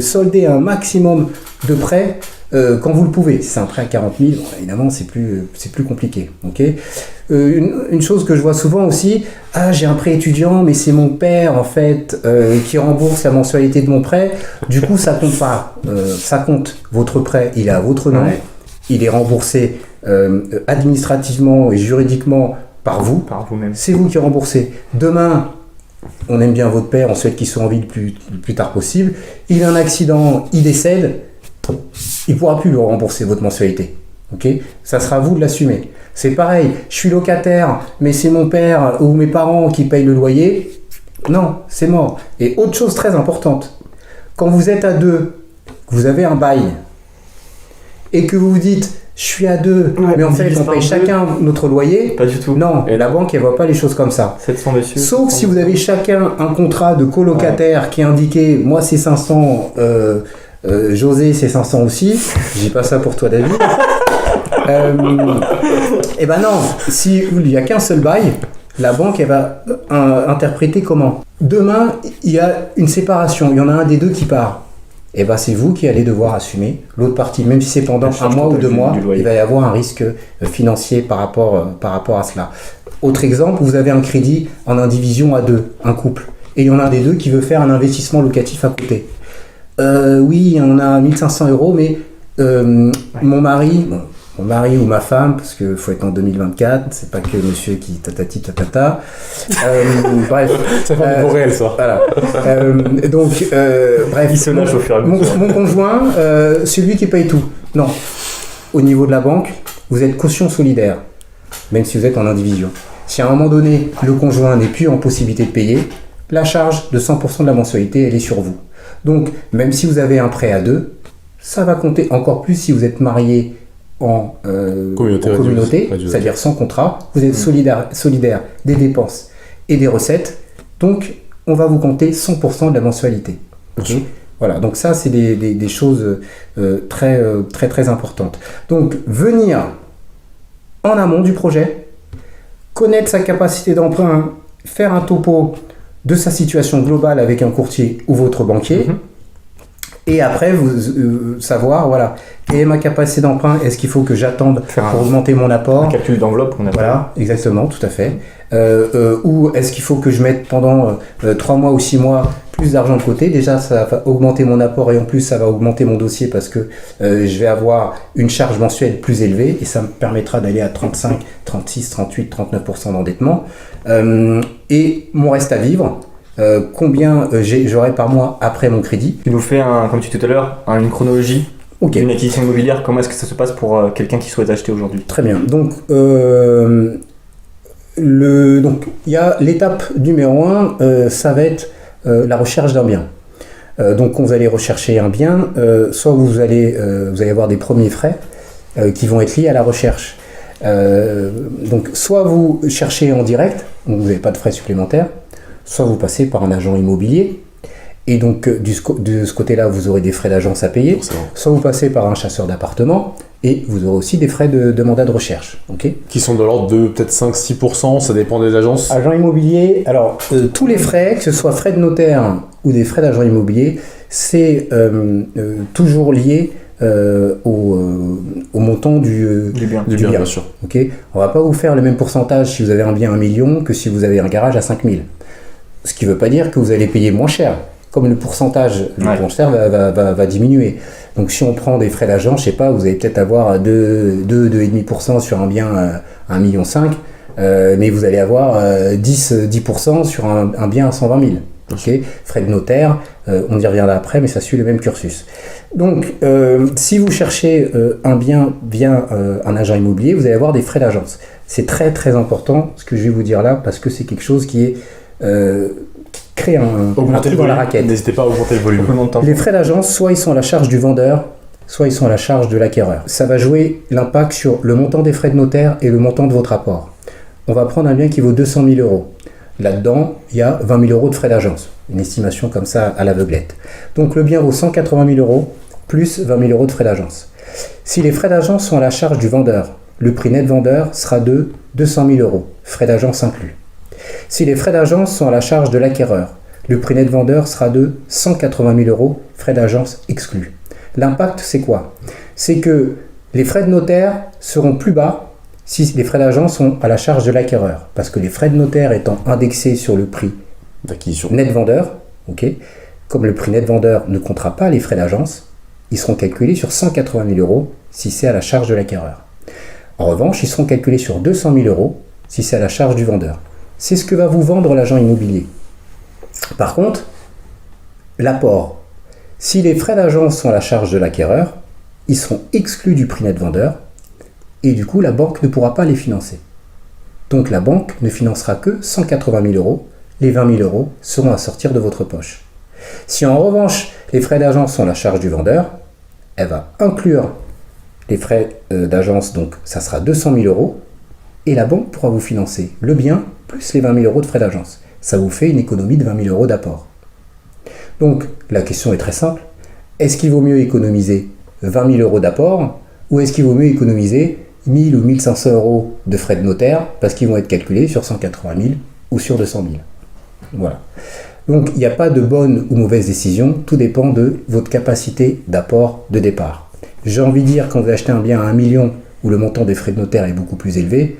solder un maximum de prêts quand vous le pouvez. Si c'est un prêt à 40 000, bon, évidemment, c'est plus compliqué. Okay, une chose que je vois souvent aussi, j'ai un prêt étudiant, mais c'est mon père, en fait, qui rembourse la mensualité de mon prêt. Du coup, ça compte pas. Ça compte. Votre prêt, il est à votre nom. Ouais. Il est remboursé administrativement et juridiquement par vous. Par vous-même. C'est vous qui remboursez. Demain, on aime bien votre père, on souhaite qu'il soit en vie le plus tard possible. Il a un accident, il décède, il ne pourra plus lui rembourser votre mensualité. Okay, ça sera à vous de l'assumer. C'est pareil, je suis locataire, mais c'est mon père ou mes parents qui payent le loyer. Non, c'est mort. Et autre chose très importante, quand vous êtes à deux, vous avez un bail, et que vous vous dites, je suis à deux, mais en fait on paye chacun notre loyer. Pas du tout. Non, et la banque elle voit pas les choses comme ça. 700 messieurs. Sauf si vous avez chacun un contrat de colocataire qui est indiqué, moi c'est 500, José c'est 500 aussi. Je dis pas ça pour toi David. Et ben non, si il n'y a qu'un seul bail, la banque elle va interpréter comment. Demain il y a une séparation, il y en a un des deux qui part. Et ben c'est vous qui allez devoir assumer l'autre partie, même si c'est pendant un mois ou 2 mois, il va y avoir un risque financier par rapport à cela. Autre exemple, vous avez un crédit en indivision à deux, un couple, et il y en a un des deux qui veut faire un investissement locatif à côté. Oui, on a 1500 euros, mais mon mari ou ma femme, parce qu'il faut être en 2024, c'est pas que monsieur qui tatati tatata. Bref. Ça fait un peu réel ça. Voilà. Bref. Il se lâche au fur et à mesure. Mon conjoint, c'est lui qui paye tout. Non. Au niveau de la banque, vous êtes caution solidaire, même si vous êtes en indivision. Si à un moment donné, le conjoint n'est plus en possibilité de payer, la charge de 100% de la mensualité, elle est sur vous. Donc, même si vous avez un prêt à deux, ça va compter encore plus si vous êtes marié en communauté, c'est-à-dire sans contrat, vous êtes solidaire des dépenses et des recettes, donc on va vous compter 100% de la mensualité. Okay, voilà, donc ça c'est des choses très importantes. Donc venir en amont du projet, connaître sa capacité d'emprunt, faire un topo de sa situation globale avec un courtier ou votre banquier, et après vous savoir, voilà, quelle est ma capacité d'emprunt, est-ce qu'il faut que j'attende pour augmenter mon apport, un calcul d'enveloppe qu'on a. Voilà, exactement, tout à fait. Ou est-ce qu'il faut que je mette pendant 3 mois ou 6 mois plus d'argent de côté. Déjà ça va augmenter mon apport et en plus ça va augmenter mon dossier parce que je vais avoir une charge mensuelle plus élevée et ça me permettra d'aller à 35, 36, 38, 39% d'endettement. Et mon reste à vivre, combien j'aurai par mois après mon crédit. Tu nous fais, comme tu disais tout à l'heure, une chronologie d'une acquisition immobilière. Comment est-ce que ça se passe pour quelqu'un qui souhaite acheter aujourd'hui? Très bien. Donc, il y a l'étape numéro 1, ça va être la recherche d'un bien. Donc, quand vous allez rechercher un bien, soit vous allez avoir des premiers frais qui vont être liés à la recherche. Donc, soit vous cherchez en direct, donc vous n'avez pas de frais supplémentaires, soit vous passez par un agent immobilier, et donc de ce côté-là, vous aurez des frais d'agence à payer, soit vous passez par un chasseur d'appartement, et vous aurez aussi des frais de mandat de recherche. Okay, qui sont de l'ordre de peut-être 5-6%, ça dépend des agences. Agent immobilier, alors tous les frais, que ce soit frais de notaire ou des frais d'agent immobilier, c'est toujours lié au montant du bien. Bien sûr. Okay, on ne va pas vous faire le même pourcentage si vous avez un bien à 1 million que si vous avez un garage à 5 000. Ce qui ne veut pas dire que vous allez payer moins cher. Comme le pourcentage va diminuer. Donc si on prend des frais d'agent, je sais pas, vous allez peut-être avoir 2,5% sur un bien à 1,5 million, mais vous allez avoir 10% sur un bien à 120 000. Okay, frais de notaire, on y reviendra après, mais ça suit le même cursus. Donc, si vous cherchez un bien via un agent immobilier, vous allez avoir des frais d'agence. C'est très très important ce que je vais vous dire là, parce que c'est quelque chose qui est crée un trou dans la raquette. N'hésitez pas à augmenter le volume. Les frais d'agence, soit ils sont à la charge du vendeur, soit ils sont à la charge de l'acquéreur. Ça va jouer l'impact sur le montant des frais de notaire et le montant de votre apport. On va prendre un bien qui vaut 200 000 euros. Là-dedans, il y a 20 000 euros de frais d'agence. Une estimation comme ça à l'aveuglette. Donc le bien vaut 180 000 euros plus 20 000 euros de frais d'agence. Si les frais d'agence sont à la charge du vendeur, le prix net vendeur sera de 200 000 euros, frais d'agence inclus. Si les frais d'agence sont à la charge de l'acquéreur, le prix net vendeur sera de 180 000 euros, frais d'agence exclus. L'impact, c'est quoi? C'est que les frais de notaire seront plus bas si les frais d'agence sont à la charge de l'acquéreur. Parce que les frais de notaire étant indexés sur le prix d'acquisition net vendeur, okay, comme le prix net vendeur ne comptera pas les frais d'agence, ils seront calculés sur 180 000 euros si c'est à la charge de l'acquéreur. En revanche, ils seront calculés sur 200 000 euros si c'est à la charge du vendeur. C'est ce que va vous vendre l'agent immobilier. Par contre, l'apport. Si les frais d'agence sont à la charge de l'acquéreur, ils seront exclus du prix net vendeur et du coup, la banque ne pourra pas les financer. Donc la banque ne financera que 180 000 euros. Les 20 000 euros seront à sortir de votre poche. Si en revanche, les frais d'agence sont à la charge du vendeur, elle va inclure les frais d'agence, donc ça sera 200 000 euros, et la banque pourra vous financer le bien plus les 20 000 euros de frais d'agence. Ça vous fait une économie de 20 000 euros d'apport. Donc la question est très simple. Est-ce qu'il vaut mieux économiser 20 000 euros d'apport ou est-ce qu'il vaut mieux économiser 1 000 ou 1 500 euros de frais de notaire parce qu'ils vont être calculés sur 180 000 ou sur 200 000. Voilà. Donc il n'y a pas de bonne ou mauvaise décision, tout dépend de votre capacité d'apport de départ. J'ai envie de dire, quand vous achetez un bien à 1 million où le montant des frais de notaire est beaucoup plus élevé,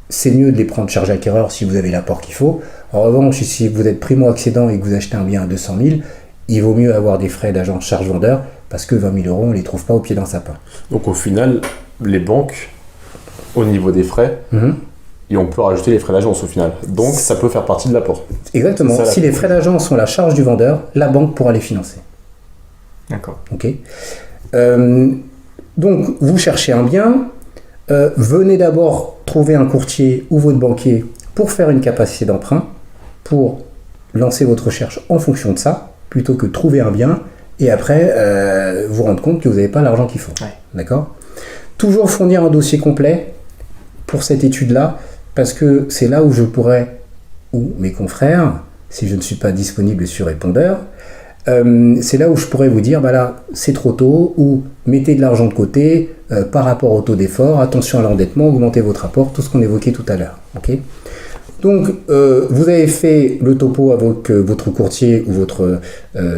c'est mieux de les prendre charge acquéreur si vous avez l'apport qu'il faut. En revanche, si vous êtes primo-accédant et que vous achetez un bien à 200 000, il vaut mieux avoir des frais d'agent charge vendeur parce que 20 000 euros, on ne les trouve pas au pied d'un sapin. Donc au final, les banques, au niveau des frais, et on peut rajouter les frais d'agence au final. Donc ça peut faire partie de l'apport. Exactement. Ça, si les frais d'agence sont à la charge du vendeur, la banque pourra les financer. D'accord. Ok. Donc vous cherchez un bien, venez d'abord trouver un courtier ou votre banquier pour faire une capacité d'emprunt, pour lancer votre recherche en fonction de ça, plutôt que de trouver un bien et après vous rendre compte que vous n'avez pas l'argent qu'il faut. Ouais. D'accord ? Toujours fournir un dossier complet pour cette étude-là, parce que c'est là où je pourrais, ou mes confrères, si je ne suis pas disponible sur répondeur, c'est là où je pourrais vous dire, bah là, c'est trop tôt, ou mettez de l'argent de côté par rapport au taux d'effort, attention à l'endettement, augmentez votre apport, tout ce qu'on évoquait tout à l'heure. Okay ? Donc, vous avez fait le topo avec votre courtier ou votre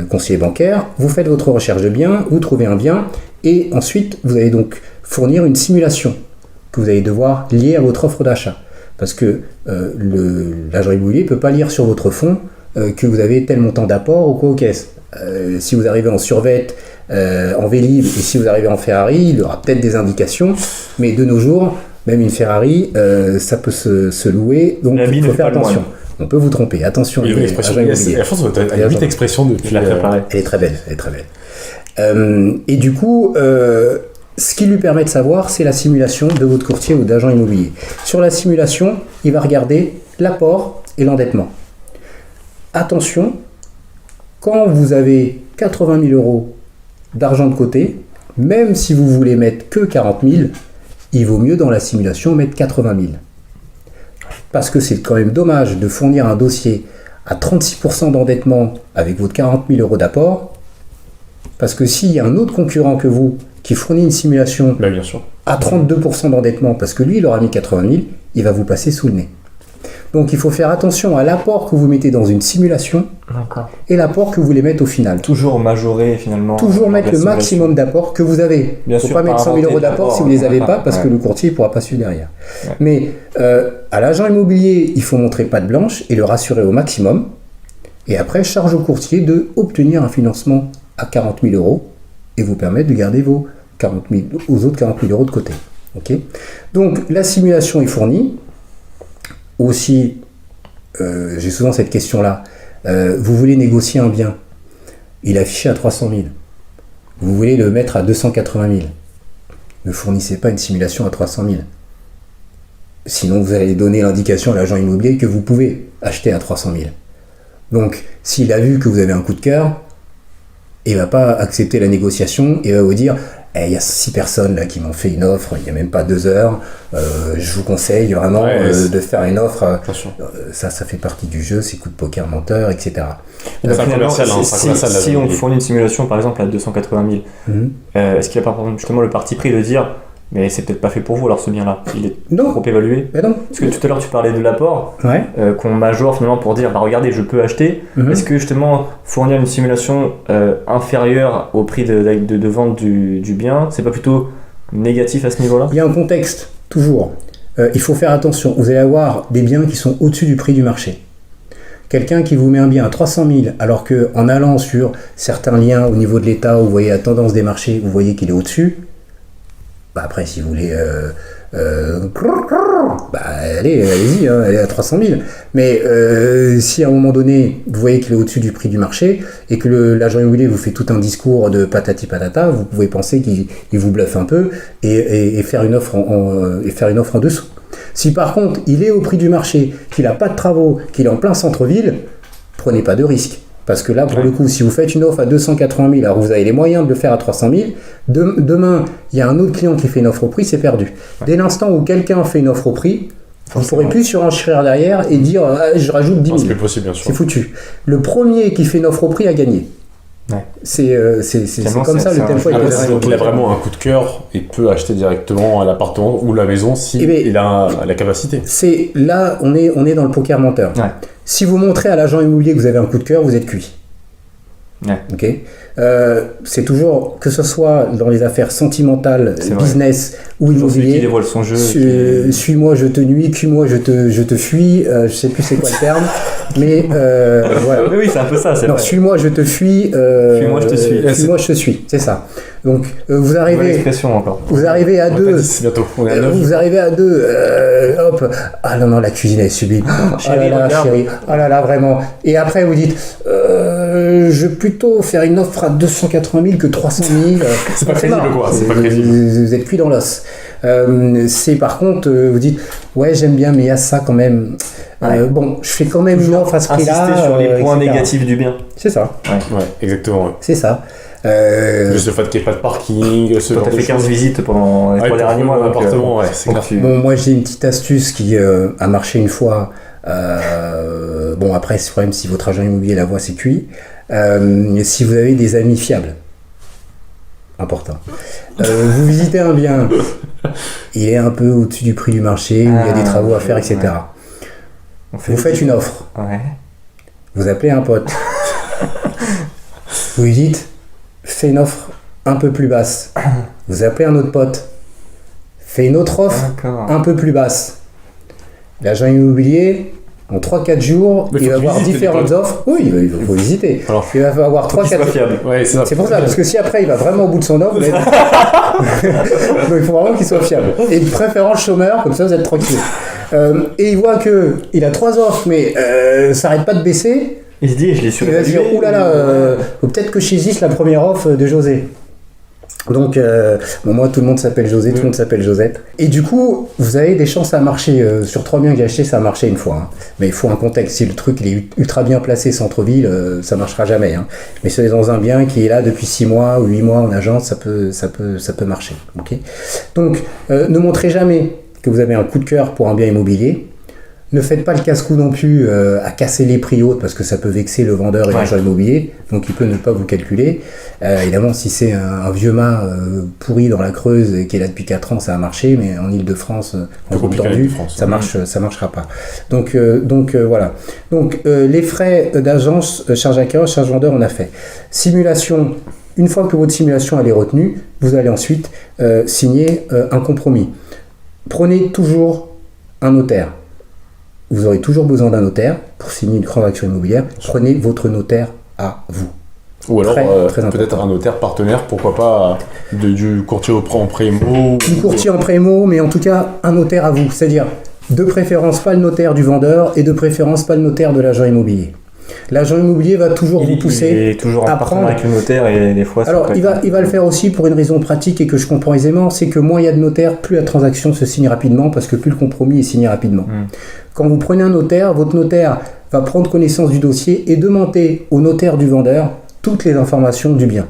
conseiller bancaire, vous faites votre recherche de bien, vous trouvez un bien, et ensuite, vous allez donc fournir une simulation que vous allez devoir lier à votre offre d'achat. Parce que l'agent immobilier ne peut pas lire sur votre fonds que vous avez tel montant d'apport ou quoi aux caisses. Si vous arrivez en survette, en Vélib, et si vous arrivez en Ferrari, il y aura peut-être des indications, mais de nos jours, même une Ferrari, ça peut se louer, donc il faut faire attention. On peut vous tromper, attention. Il y a une expression, je pense que tu as une vite expression depuis. Elle est très belle, elle est très belle. Et du coup, ce qui lui permet de savoir, c'est la simulation de votre courtier ou d'agent immobilier. Sur la simulation, il va regarder l'apport et l'endettement. Attention, quand vous avez 80 000 euros d'argent de côté, même si vous voulez mettre que 40 000, il vaut mieux dans la simulation mettre 80 000. Parce que c'est quand même dommage de fournir un dossier à 36% d'endettement avec votre 40 000 euros d'apport, parce que s'il y a un autre concurrent que vous qui fournit une simulation bien sûr. à 32% d'endettement, parce que lui, il aura mis 80 000, il va vous passer sous le nez. Donc il faut faire attention à l'apport que vous mettez dans une simulation et l'apport que vous voulez mettre au final. Toujours majorer finalement. Toujours mettre le maximum d'apport que vous avez. Il ne faut pas mettre 100 000 euros d'apport si vous ne les avez pas, parce que le courtier ne pourra pas suivre derrière. Ouais. Mais à l'agent immobilier, il faut montrer patte blanche et le rassurer au maximum. Et après, charge au courtier d'obtenir un financement à 40 000 euros et vous permettre de garder vos autres 40 000 euros de côté. Okay ? Donc la simulation est fournie. Aussi, j'ai souvent cette question-là. Vous voulez négocier un bien, il est affiché à 300 000. Vous voulez le mettre à 280 000. Ne fournissez pas une simulation à 300 000. Sinon, vous allez donner l'indication à l'agent immobilier que vous pouvez acheter à 300 000. Donc, s'il a vu que vous avez un coup de cœur, il ne va pas accepter la négociation et va vous dire il y a 6 personnes là qui m'ont fait une offre il n'y a même pas 2 heures. Je vous conseille vraiment de faire une offre. Ça fait partie du jeu, c'est coup de poker menteur, etc. Donc, si on fournit une simulation par exemple à 280 000, est-ce qu'il n'y a pas justement le parti pris de dire mais c'est peut-être pas fait pour vous alors ce bien-là, il est trop évalué? Mais non. Parce que tout à l'heure tu parlais de l'apport qu'on majore finalement pour dire bah regardez je peux acheter. Est-ce que justement fournir une simulation inférieure au prix de vente du bien, c'est pas plutôt négatif à ce niveau-là? Il y a un contexte, toujours. Il faut faire attention, vous allez avoir des biens qui sont au-dessus du prix du marché. Quelqu'un qui vous met un bien à 300 000 alors qu'en allant sur certains liens au niveau de l'État où vous voyez la tendance des marchés, vous voyez qu'il est au-dessus. Bah après, si vous voulez, allez-y, elle est à 300 000. Mais si à un moment donné, vous voyez qu'il est au-dessus du prix du marché et que l'agent immobilier vous fait tout un discours de patati patata, vous pouvez penser qu'il vous bluffe un peu et faire une offre en dessous. Si par contre, il est au prix du marché, qu'il n'a pas de travaux, qu'il est en plein centre-ville, prenez pas de risque. Parce que là, pour le coup, si vous faites une offre à 280 000, alors vous avez les moyens de le faire à 300 000, demain, il y a un autre client qui fait une offre au prix, c'est perdu. Dès l'instant où quelqu'un fait une offre au prix, vous ne pourrez plus surenchérir derrière et dire je rajoute 10 000. C'est plus possible, bien sûr. C'est foutu. Le premier qui fait une offre au prix a gagné. Ouais. C'est comme ça le tempo. Donc il a vraiment un coup de cœur et peut acheter directement l'appartement ou la maison si il a la capacité. C'est là, on est dans le poker menteur. Ouais. Si vous montrez à l'agent immobilier que vous avez un coup de cœur, vous êtes cuit. Ouais. Okay. C'est toujours, que ce soit dans les affaires sentimentales, business ou immobilier, qui dévoile son jeu, suis-moi je te nuis, cuis-moi je te fuis, je sais plus c'est quoi le terme, mais voilà. Mais oui, c'est un peu ça. Non, suis-moi je te fuis, fuis-moi je te suis. Fuis-moi je te suis, c'est ça. Donc vous arrivez à deux, vous arrivez à deux, hop, ah non la cuisine est sublime, chérie, oh là là vraiment, et après vous dites je vais plutôt faire une offre à 280 000 que 300 000. C'est pas crédible quoi, c'est pas crédible. Vous êtes cuit dans l'os. C'est par contre, vous dites ouais j'aime bien mais il y a ça quand même. Bon, je fais quand même une offre à ce prix-là. Insister sur les points négatifs du bien. C'est ça. Ouais, exactement. Ouais. C'est ça. Juste le fait qu'il n'y ait pas de parking, ce genre de choses. T'as fait 15 visites pendant les 3 derniers mois. L'appartement, c'est clair. Bon, moi j'ai une petite astuce qui a marché une fois. Bon après c'est quand même si votre agent immobilier la voit c'est cuit. Si vous avez des amis fiables, important. Vous visitez un bien, il est un peu au-dessus du prix du marché, où il y a des travaux à faire, etc. Vous faites une offre. Vous appelez un pote. Vous lui dites, fais une offre un peu plus basse. Vous appelez un autre pote. Fais une autre offre un peu plus basse. L'agent immobilier, en 3-4 jours, il va avoir différentes offres. Oui, il faut visiter. Alors, il va avoir 3-4 ouais, c'est pour ça, parce que si après il va vraiment au bout de son offre, donc il faut vraiment qu'il soit fiable. Et de préférence chômeur, comme ça vous êtes tranquille. Et il voit qu'il a 3 offres, mais ça n'arrête pas de baisser. Il se dit, je l'ai su. Il va se dire, oulala, peut-être que je saisis la première offre de José. Donc, moi, tout le monde s'appelle José, tout le monde s'appelle Josette. Et du coup, vous avez des chances à marcher. Sur 3 biens que j'ai achetés, ça a marché une fois. Hein. Mais il faut un contexte. Si le truc il est ultra bien placé, centre-ville, ça marchera jamais. Hein. Mais si c'est dans un bien qui est là depuis 6 mois ou 8 mois en agence, ça peut marcher. Okay. Donc, ne montrez jamais que vous avez un coup de cœur pour un bien immobilier. Ne faites pas le casse-cou non plus à casser les prix hautes parce que ça peut vexer le vendeur et l'agent immobilier, donc il peut ne pas vous calculer. Évidemment, si c'est un vieux mât pourri dans la Creuse et qui est là depuis 4 ans, ça a marché, mais en Ile-de-France, en zone tendue, ça marchera pas. Donc voilà. Donc les frais d'agence, charge acquéreur, charge vendeur, on a fait. Simulation. Une fois que votre simulation elle est retenue, vous allez ensuite signer un compromis. Prenez toujours un notaire. Vous aurez toujours besoin d'un notaire pour signer une transaction immobilière. Prenez votre notaire à vous. Ou alors peut-être un notaire partenaire, pourquoi pas du courtier en pré-émo. Du courtier en pré-émo, mais en tout cas un notaire à vous. C'est-à-dire de préférence pas le notaire du vendeur et de préférence pas le notaire de l'agent immobilier. L'agent immobilier va toujours vous pousser à prendre avec le notaire et des fois. Alors il va le faire aussi pour une raison pratique et que je comprends aisément, c'est que moins il y a de notaires, plus la transaction se signe rapidement parce que plus le compromis est signé rapidement. Quand vous prenez un notaire, votre notaire va prendre connaissance du dossier et demander au notaire du vendeur toutes les informations du bien.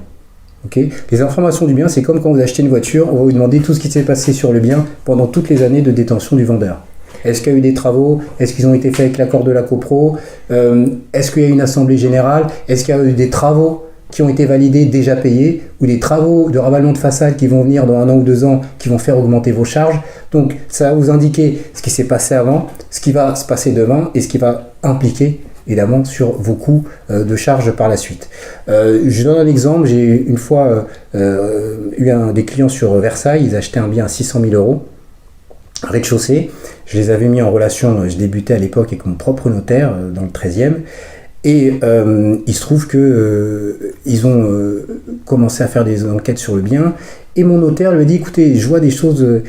Okay, les informations du bien, c'est comme quand vous achetez une voiture, on va vous demander tout ce qui s'est passé sur le bien pendant toutes les années de détention du vendeur. Est-ce qu'il y a eu des travaux? Est-ce qu'ils ont été faits avec l'accord de la copro? Est-ce qu'il y a eu une assemblée générale? Est-ce qu'il y a eu des travaux qui ont été validés, déjà payés, ou des travaux de ravalement de façade qui vont venir dans 1 an ou 2 ans, qui vont faire augmenter vos charges? Donc ça va vous indiquer ce qui s'est passé avant, ce qui va se passer demain et ce qui va impliquer évidemment sur vos coûts de charge par la suite. Je donne un exemple, j'ai une fois eu des clients sur Versailles, ils achetaient un bien à 600 000 euros, rez-de-chaussée, je les avais mis en relation, je débutais à l'époque avec mon propre notaire dans le 13e, et il se trouve que ils ont commencé à faire des enquêtes sur le bien, et mon notaire lui a dit, écoutez, je vois des choses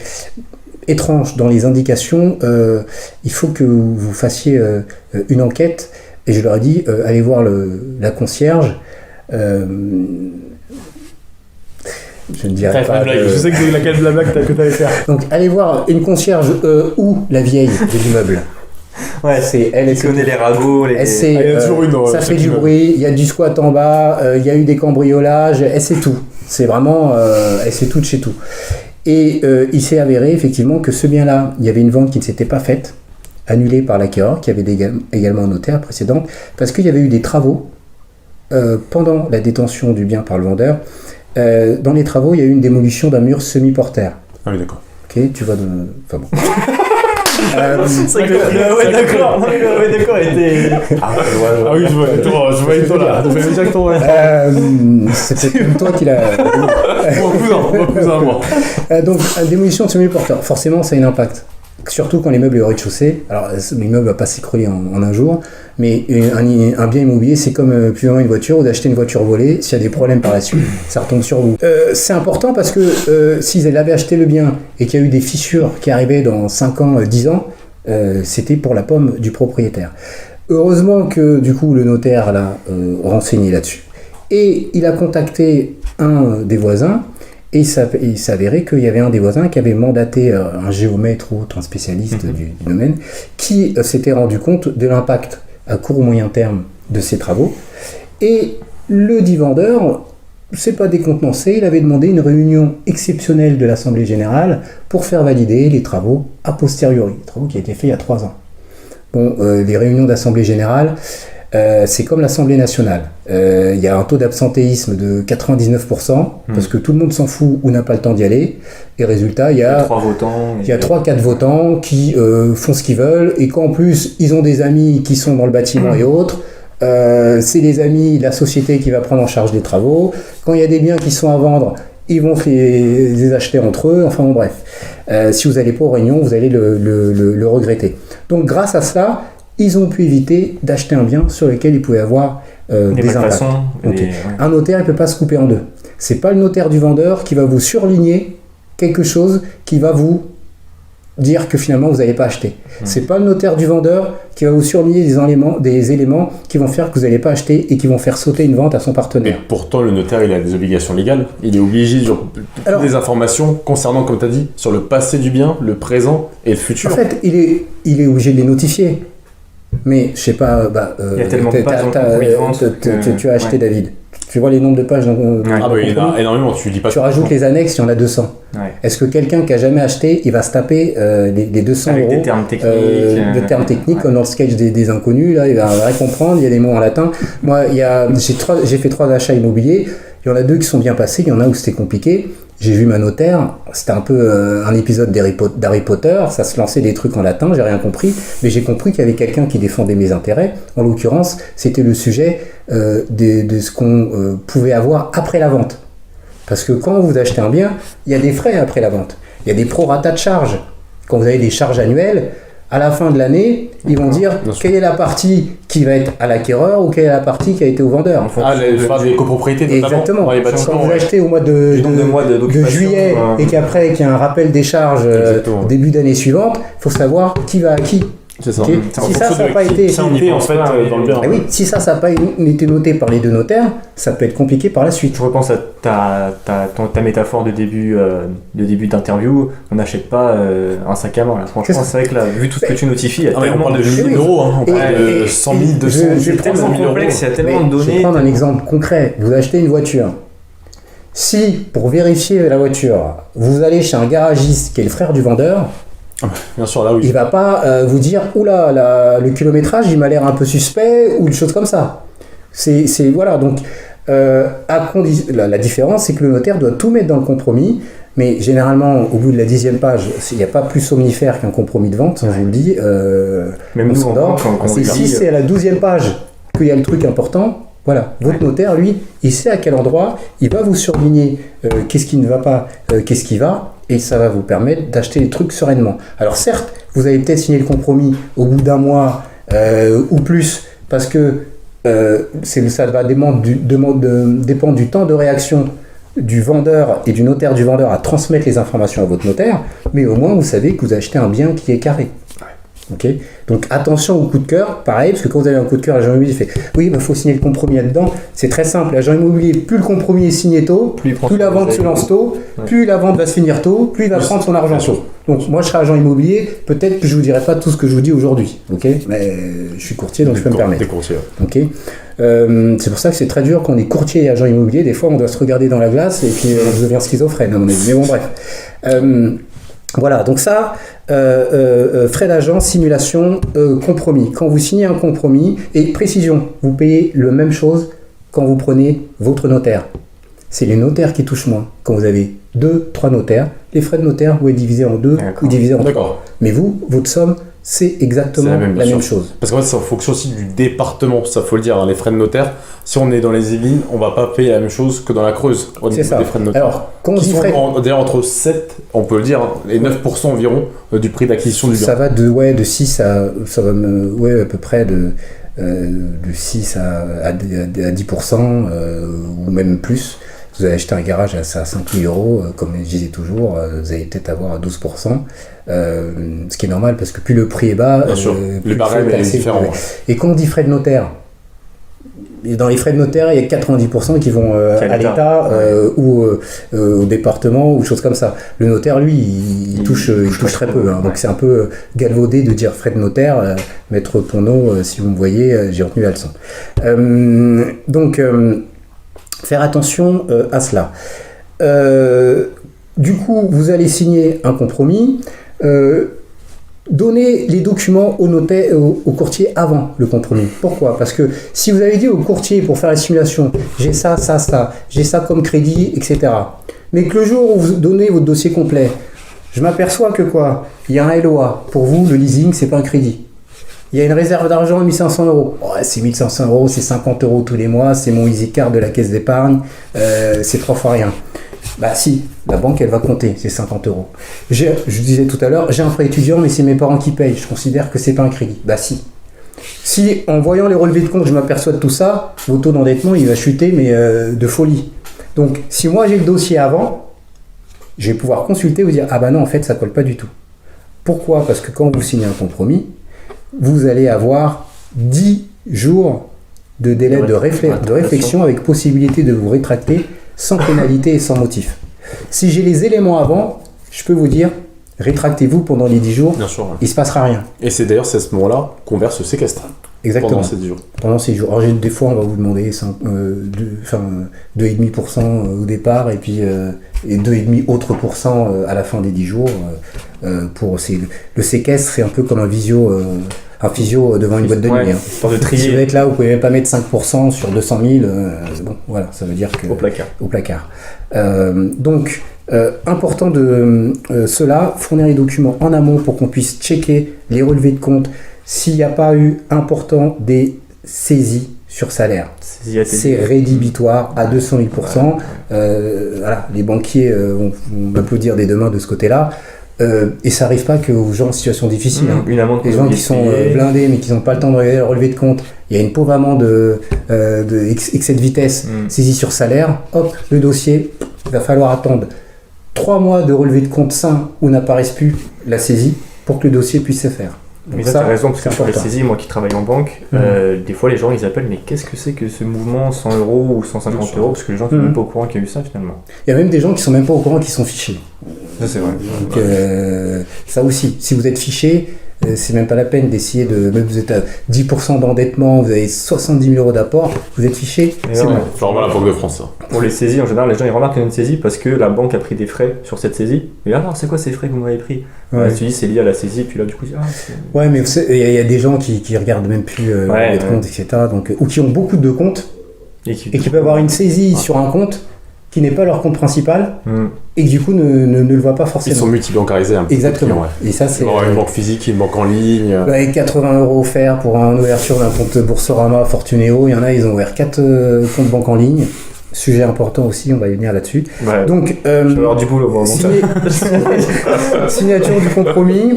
étranges dans les indications, il faut que vous fassiez une enquête. Et je leur ai dit, allez voir la concierge. Je ne dirais pas. Je sais que laquelle blague que tu allais faire. Donc, allez voir une concierge ou la vieille de l'immeuble. Ouais, elle connaît les ragots. Il y a toujours une, ça fait du bruit, il y a du squat en bas, il y a eu des cambriolages, elle sait tout. C'est vraiment, elle sait tout de chez tout. Et il s'est avéré effectivement que ce bien-là, il y avait une vente qui ne s'était pas faite, annulée par l'acquéreur, qui avait également un notaire précédent, parce qu'il y avait eu des travaux pendant la détention du bien par le vendeur. Dans les travaux, il y a eu une démolition d'un mur semi-porteur. Ah oui, d'accord. Ok, tu vois, enfin bon. C'est que d'accord, était. Ah oui, je vois une là. Donc exactement. C'est peut-être toi qui l'a. Mon cousin, moi. Donc, une démolition de semi-porteur, forcément, ça a un impact. Surtout quand l'immeuble est au rez-de-chaussée. Alors, l'immeuble ne va pas s'écrouler en un jour, mais un bien immobilier, c'est comme plus ou moins une voiture. Vous achetez une voiture volée, s'il y a des problèmes par la suite, ça retombe sur vous. C'est important parce que s'ils avaient acheté le bien et qu'il y a eu des fissures qui arrivaient dans 5 ans, 10 ans, c'était pour la pomme du propriétaire. Heureusement que, du coup, le notaire l'a renseigné là-dessus. Et il a contacté un des voisins. Et il s'avérait qu'il y avait un des voisins qui avait mandaté un géomètre ou autre, un spécialiste du domaine, qui s'était rendu compte de l'impact à court ou moyen terme de ces travaux. Et le dit vendeur s'est pas décontenancé, il avait demandé une réunion exceptionnelle de l'Assemblée Générale pour faire valider les travaux a posteriori, les travaux qui ont été faits il y a 3 ans. Bon, les réunions d'Assemblée Générale, c'est comme l'Assemblée nationale. Il y a un taux d'absentéisme de 99%, parce que tout le monde s'en fout ou n'a pas le temps d'y aller. Et résultat, il y a 3-4 votants qui font ce qu'ils veulent, et qu'en plus, ils ont des amis qui sont dans le bâtiment et autres. C'est les amis, la société qui va prendre en charge des travaux. Quand il y a des biens qui sont à vendre, ils vont les acheter entre eux. Enfin bon, bref. Si vous n'allez pas aux réunions, vous allez le regretter. Donc grâce à cela, ils ont pu éviter d'acheter un bien sur lequel ils pouvaient avoir des impacts. Un notaire ne peut pas se couper en deux. C'est pas le notaire du vendeur qui va vous surligner quelque chose qui va vous dire que finalement vous n'allez pas acheter. C'est pas le notaire du vendeur qui va vous surligner des éléments qui vont faire que vous n'allez pas acheter et qui vont faire sauter une vente à son partenaire. Mais pourtant, le notaire, il a des obligations légales. Il est obligé de toutes les informations concernant, comme tu as dit, sur le passé du bien, le présent et le futur. En fait, il est obligé de les notifier. Mais je sais pas, il y a tellement de pages tu as acheté David. Tu vois les nombres de pages il y en a énormément, tu lis pas. Tu rajoutes les annexes, il y en a 200. Ouais. Est-ce que quelqu'un qui a jamais acheté, il va se taper les 200 avec euros des termes techniques, de termes techniques comme dans le sketch des inconnus, là, il va rien comprendre, il y a des mots en latin. Moi, j'ai fait 3 achats immobiliers, il y en a 2 qui sont bien passés, il y en a où c'était compliqué. J'ai vu ma notaire, c'était un peu un épisode d'Harry Potter, ça se lançait des trucs en latin, j'ai rien compris, mais j'ai compris qu'il y avait quelqu'un qui défendait mes intérêts. En l'occurrence, c'était le sujet de ce qu'on pouvait avoir après la vente. Parce que quand vous achetez un bien, il y a des frais après la vente. Il y a des prorata de charges. Quand vous avez des charges annuelles, à la fin de l'année, ils vont dire quelle est la partie qui va être à l'acquéreur ou quelle est la partie qui a été au vendeur. Les copropriétés notamment. Exactement. Quand vous achetez au mois de juillet et qu'après qu'il y a un rappel des charges début d'année suivante, il faut savoir qui va à qui. C'est ça. Okay. Si ça n'a pas été dans le bien. Oui, si ça n'a pas été noté par les 2 notaires, ça peut être compliqué par la suite. Je repense à ta métaphore de début d'interview. On n'achète pas un sac à main. Là. Franchement, c'est vrai que là, vu tout ce que tu notifies, il y a tellement on parle de milliers d'euros, on parle de 100 000, 200 000, c'est tellement complexe, il y a tellement de données. Je vais prendre un exemple concret. Vous achetez une voiture. Si, pour vérifier la voiture, vous allez chez un garagiste qui est le frère du vendeur, Bien sûr, là, oui. il va pas vous dire « Oula, le kilométrage, il m'a l'air un peu suspect » ou une chose comme ça. Voilà, donc la différence, c'est que le notaire doit tout mettre dans le compromis, mais généralement, au bout de la 10e page, il n'y a pas plus somnifère qu'un compromis de vente, je vous le dis, Même on nous, s'endort. quand on Et si lit, c'est à la 12e page qu'il y a le truc important, voilà, votre notaire, lui, il sait à quel endroit, il va vous surligner qu'est-ce qui ne va pas, qu'est-ce qui va, et ça va vous permettre d'acheter les trucs sereinement. Alors certes, vous avez peut-être signé le compromis au bout d'un mois ou plus, parce que ça va dépendre du temps de réaction du vendeur et du notaire du vendeur à transmettre les informations à votre notaire, mais au moins vous savez que vous achetez un bien qui est carré. Okay. Donc attention au coup de cœur, pareil, parce que quand vous avez un coup de cœur, l'agent immobilier fait oui, il faut signer le compromis là-dedans. C'est très simple, l'agent immobilier, plus le compromis est signé tôt, plus la vente se lance tôt, plus la vente va se finir tôt, plus il va prendre son argent tôt. Donc moi je serai agent immobilier, peut-être que je ne vous dirai pas tout ce que je vous dis aujourd'hui, okay, mais je suis courtier donc je peux me permettre. Okay. C'est pour ça que c'est très dur quand on est courtier et agent immobilier, des fois on doit se regarder dans la glace et puis on devient schizophrène à mon avis, mais bon bref. Voilà, donc ça, frais d'agent, simulation, compromis. Quand vous signez un compromis, et précision, vous payez la même chose quand vous prenez votre notaire. C'est les notaires qui touchent moins. Quand vous avez 2, 3 notaires, les frais de notaire, vous les divisez en 2 ou divisez en 3. Mais vous, votre somme, c'est exactement la même chose. Parce qu'en fait, c'est en fonction aussi du département, ça faut le dire, hein, les frais de notaire. Si on est dans les Yvelines, on va pas payer la même chose que dans la Creuse au niveau des frais de notaire. Alors, quand on dit frais... D'ailleurs, entre 7, on peut le dire, hein, et 9% environ du prix d'acquisition du bien. Ça va de 6 à... Ça va à peu près de 6 à 10%, ou même plus. Vous allez acheter un garage à 5 000 euros, comme je disais toujours, vous allez peut-être avoir à 12%, ce qui est normal parce que plus le prix est bas, plus le barème est différent. Et quand on dit frais de notaire, dans les frais de notaire, il y a 90% qui vont à l'État ou au département ou choses comme ça. Le notaire, lui, il touche très peu. Hein, donc c'est un peu galvaudé de dire frais de notaire. Maître Ponneau, si vous me voyez, j'ai retenu la leçon. Faire attention à cela. Du coup, vous allez signer un compromis. Donnez les documents au notaire, au courtier avant le compromis. Pourquoi ? Parce que si vous avez dit au courtier pour faire la simulation, j'ai ça, j'ai ça comme crédit, etc. Mais que le jour où vous donnez votre dossier complet, je m'aperçois que quoi ? Il y a un LOA. Pour vous, le leasing, c'est pas un crédit. Il y a une réserve d'argent à 1 500 euros. Oh, c'est 1 500 euros, c'est 50 euros tous les mois, c'est mon EasyCard de la caisse d'épargne, c'est 3 fois rien. Bah si, la banque, elle va compter, c'est 50 euros. Je disais tout à l'heure, j'ai un prêt étudiant, mais c'est mes parents qui payent. Je considère que c'est pas un crédit. Bah si. Si, en voyant les relevés de compte, je m'aperçois de tout ça, votre taux d'endettement, il va chuter, mais de folie. Donc, si moi, j'ai le dossier avant, je vais pouvoir consulter et vous dire, ah bah non, en fait, ça colle pas du tout. Pourquoi ? Parce que quand vous signez un compromis, vous allez avoir 10 jours de délai de réflexion avec possibilité de vous rétracter sans pénalité et sans motif. Si j'ai les éléments avant, je peux vous dire, rétractez-vous pendant les 10 jours, il ne se passera rien. Et c'est d'ailleurs à ce moment-là qu'on verse le séquestre. Exactement. Pendant ces 10 jours. Pendant ces jours. Alors, des fois, on va vous demander 2,5% au départ et puis et 2,5 autres % à la fin des 10 jours. Le séquestre, c'est un peu comme un physio devant une boîte de nuit. Si vous êtes là, vous pouvez même pas mettre 5% sur 200 000. Bon, voilà, ça veut dire que... Au placard. Donc, important de cela, fournir les documents en amont pour qu'on puisse checker les relevés de compte. S'il n'y a pas eu important des saisies sur salaire, c'est rédhibitoire à 200 000%. Voilà, les banquiers vont m'applaudir des deux mains de ce côté-là. Et ça n'arrive pas qu'aux gens en situation difficile. Les gens qui sont blindés mais qui n'ont pas le temps de regarder le relevé de compte, il y a une pauvre amende excès de vitesse, saisie sur salaire, hop, le dossier, il va falloir attendre 3 mois de relevé de compte sain où n'apparaisse plus la saisie pour que le dossier puisse se faire. Mais ça, tu as raison, parce que sur les saisies, moi qui travaille en banque, des fois les gens ils appellent, mais qu'est-ce que c'est que ce mouvement 100 euros ou 150 euros, parce que les gens ne sont même pas au courant qu'il y a eu ça finalement. Il y a même des gens qui ne sont même pas au courant qu'ils sont fichés. Ça c'est vrai. Donc, ça aussi, si vous êtes fiché, c'est même pas la peine d'essayer de. Même vous êtes à 10% d'endettement, vous avez 70 000 euros d'apport, vous êtes fiché, c'est bon. Faut vraiment la Banque de France, ça. Pour les saisies, en général, les gens ils remarquent qu'il y a une saisie parce que la banque a pris des frais sur cette saisie. Et alors, c'est quoi ces frais que vous m'avez pris? Ouais. Tu dis c'est lié à la saisie, puis là du coup, Ouais, mais il y a des gens qui regardent même plus les comptes, etc. Donc, ou qui ont beaucoup de comptes et qui peuvent avoir une saisie sur un compte qui n'est pas leur compte principal et qui du coup ne le voient pas forcément. Ils sont multi-bancarisés un petit peu. Exactement. Et ça, c'est. Une banque physique, une banque en ligne. Avec 80 € offerts pour une ouverture d'un compte Boursorama, Fortunéo, il y en a, ils ont ouvert 4 comptes banque en ligne. Sujet important aussi, on va y venir là-dessus. Ouais. Donc, je vais avoir du boulot pour signature du compromis,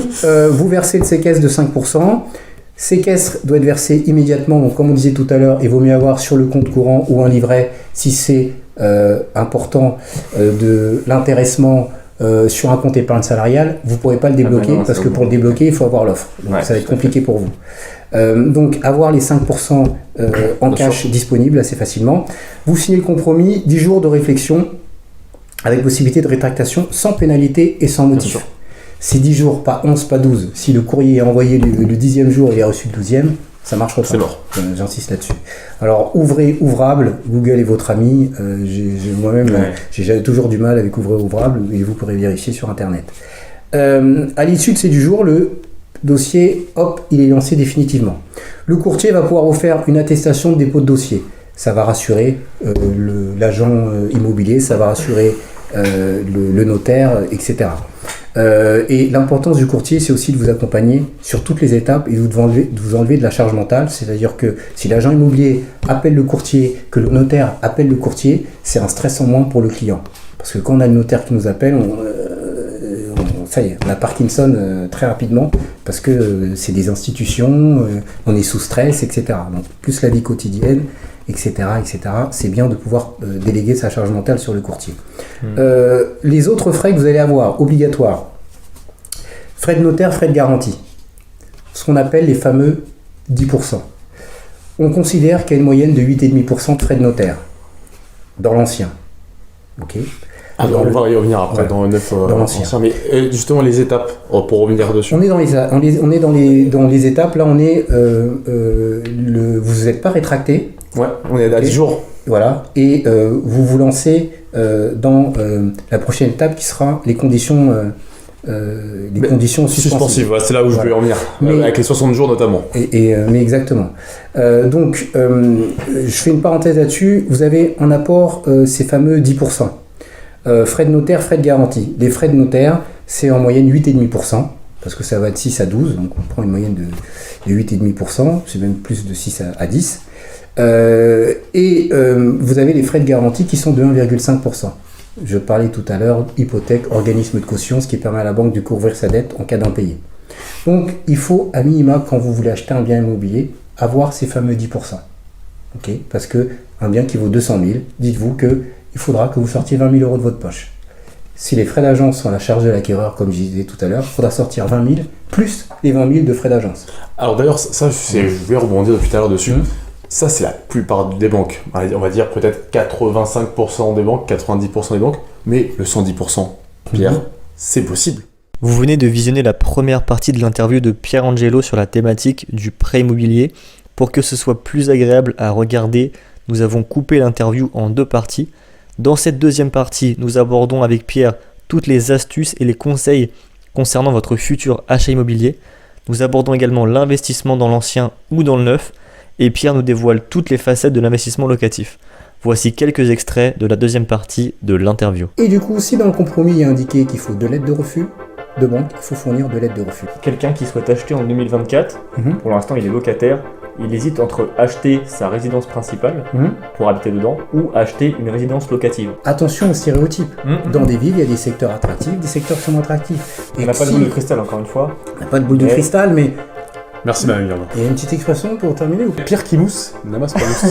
vous versez de séquestre de 5%. Séquestre doit être versé immédiatement, donc comme on disait tout à l'heure, il vaut mieux avoir sur le compte courant ou un livret si c'est important de l'intéressement sur un compte épargne salariale, vous ne pourrez pas le débloquer parce que pour le débloquer, il faut avoir l'offre. Donc ça va être compliqué pour vous. Donc avoir les 5% en cash disponibles assez facilement. Vous signez le compromis, 10 jours de réflexion avec possibilité de rétractation sans pénalité et sans motif. C'est 10 jours, pas 11, pas 12. Si le courrier est envoyé le 10e jour et il est reçu le 12e, ça marche pas. C'est mort. J'insiste là-dessus. Alors, ouvrez ouvrable, Google est votre ami. Moi-même, j'ai toujours du mal avec ouvrer ouvrable et vous pourrez vérifier sur Internet. À l'issue de ces 10 jours, le dossier, hop, il est lancé définitivement. Le courtier va pouvoir vous faire une attestation de dépôt de dossier. Ça va rassurer l'agent immobilier, ça va rassurer le notaire, etc. Et l'importance du courtier, c'est aussi de vous accompagner sur toutes les étapes et de vous enlever de la charge mentale. C'est-à-dire que si l'agent immobilier appelle le courtier, que le notaire appelle le courtier, c'est un stress en moins pour le client. Parce que quand on a le notaire qui nous appelle, ça y est, on a Parkinson très rapidement parce que c'est des institutions, on est sous stress, etc. Donc plus la vie quotidienne, etc. C'est bien de pouvoir déléguer sa charge mentale sur le courtier. Les autres frais que vous allez avoir, obligatoires, frais de notaire, frais de garantie, ce qu'on appelle les fameux 10%. On considère qu'il y a une moyenne de 8,5% de frais de notaire dans l'ancien. Ok. Alors, on va y revenir après dans le 9 dans l'ancien. Mais justement, les étapes, pour revenir dessus. On est dans les étapes. Là, on est. Vous n'êtes pas rétracté. Ouais, on est à 10 jours. Voilà. Et vous lancez dans la prochaine étape qui sera les conditions. Conditions suspensives. Ouais, c'est là où je voulais en venir. Avec les 60 jours notamment. Mais exactement. Donc, je fais une parenthèse là-dessus. Vous avez en apport ces fameux 10%. Frais de notaire, frais de garantie. Les frais de notaire, c'est en moyenne 8,5%, parce que ça va de 6 à 12, donc on prend une moyenne de 8,5%, c'est même plus de 6 à 10. Vous avez les frais de garantie qui sont de 1,5%. Je parlais tout à l'heure, hypothèque, organisme de caution, ce qui permet à la banque de couvrir sa dette en cas d'impayé. Donc, il faut, à minima, quand vous voulez acheter un bien immobilier, avoir ces fameux 10%. Okay, parce qu'un bien qui vaut 200 000, dites-vous qu'il faudra que vous sortiez 20 000 € de votre poche. Si les frais d'agence sont à la charge de l'acquéreur, comme je disais tout à l'heure, il faudra sortir 20 000 plus les 20 000 de frais d'agence. Alors d'ailleurs, ça, je vais rebondir depuis tout à l'heure dessus. Ça, c'est la plupart des banques. On va dire peut-être 85% des banques, 90% des banques, mais le 110%, Pierre, c'est possible. Vous venez de visionner la première partie de l'interview de Pierre Angelo sur la thématique du prêt immobilier. Pour que ce soit plus agréable à regarder, nous avons coupé l'interview en 2 parties. Dans cette deuxième partie, nous abordons avec Pierre toutes les astuces et les conseils concernant votre futur achat immobilier. Nous abordons également l'investissement dans l'ancien ou dans le neuf. Et Pierre nous dévoile toutes les facettes de l'investissement locatif. Voici quelques extraits de la deuxième partie de l'interview. Et du coup, si dans le compromis il y a indiqué qu'il faut de l'aide de refus de banque, il faut fournir de l'aide de refus. Quelqu'un qui souhaite acheter en 2024, pour l'instant il est locataire, il hésite entre acheter sa résidence principale pour habiter dedans ou acheter une résidence locative. Attention aux stéréotypes. Dans des villes, il y a des secteurs attractifs, des secteurs qui sont moins attractifs. On n'a pas de boule de cristal encore une fois. On n'a pas de boule de cristal, mais Merci, Madame. il y a une petite expression pour terminer ou... Pierre qui mousse, n'amasse pas mousse.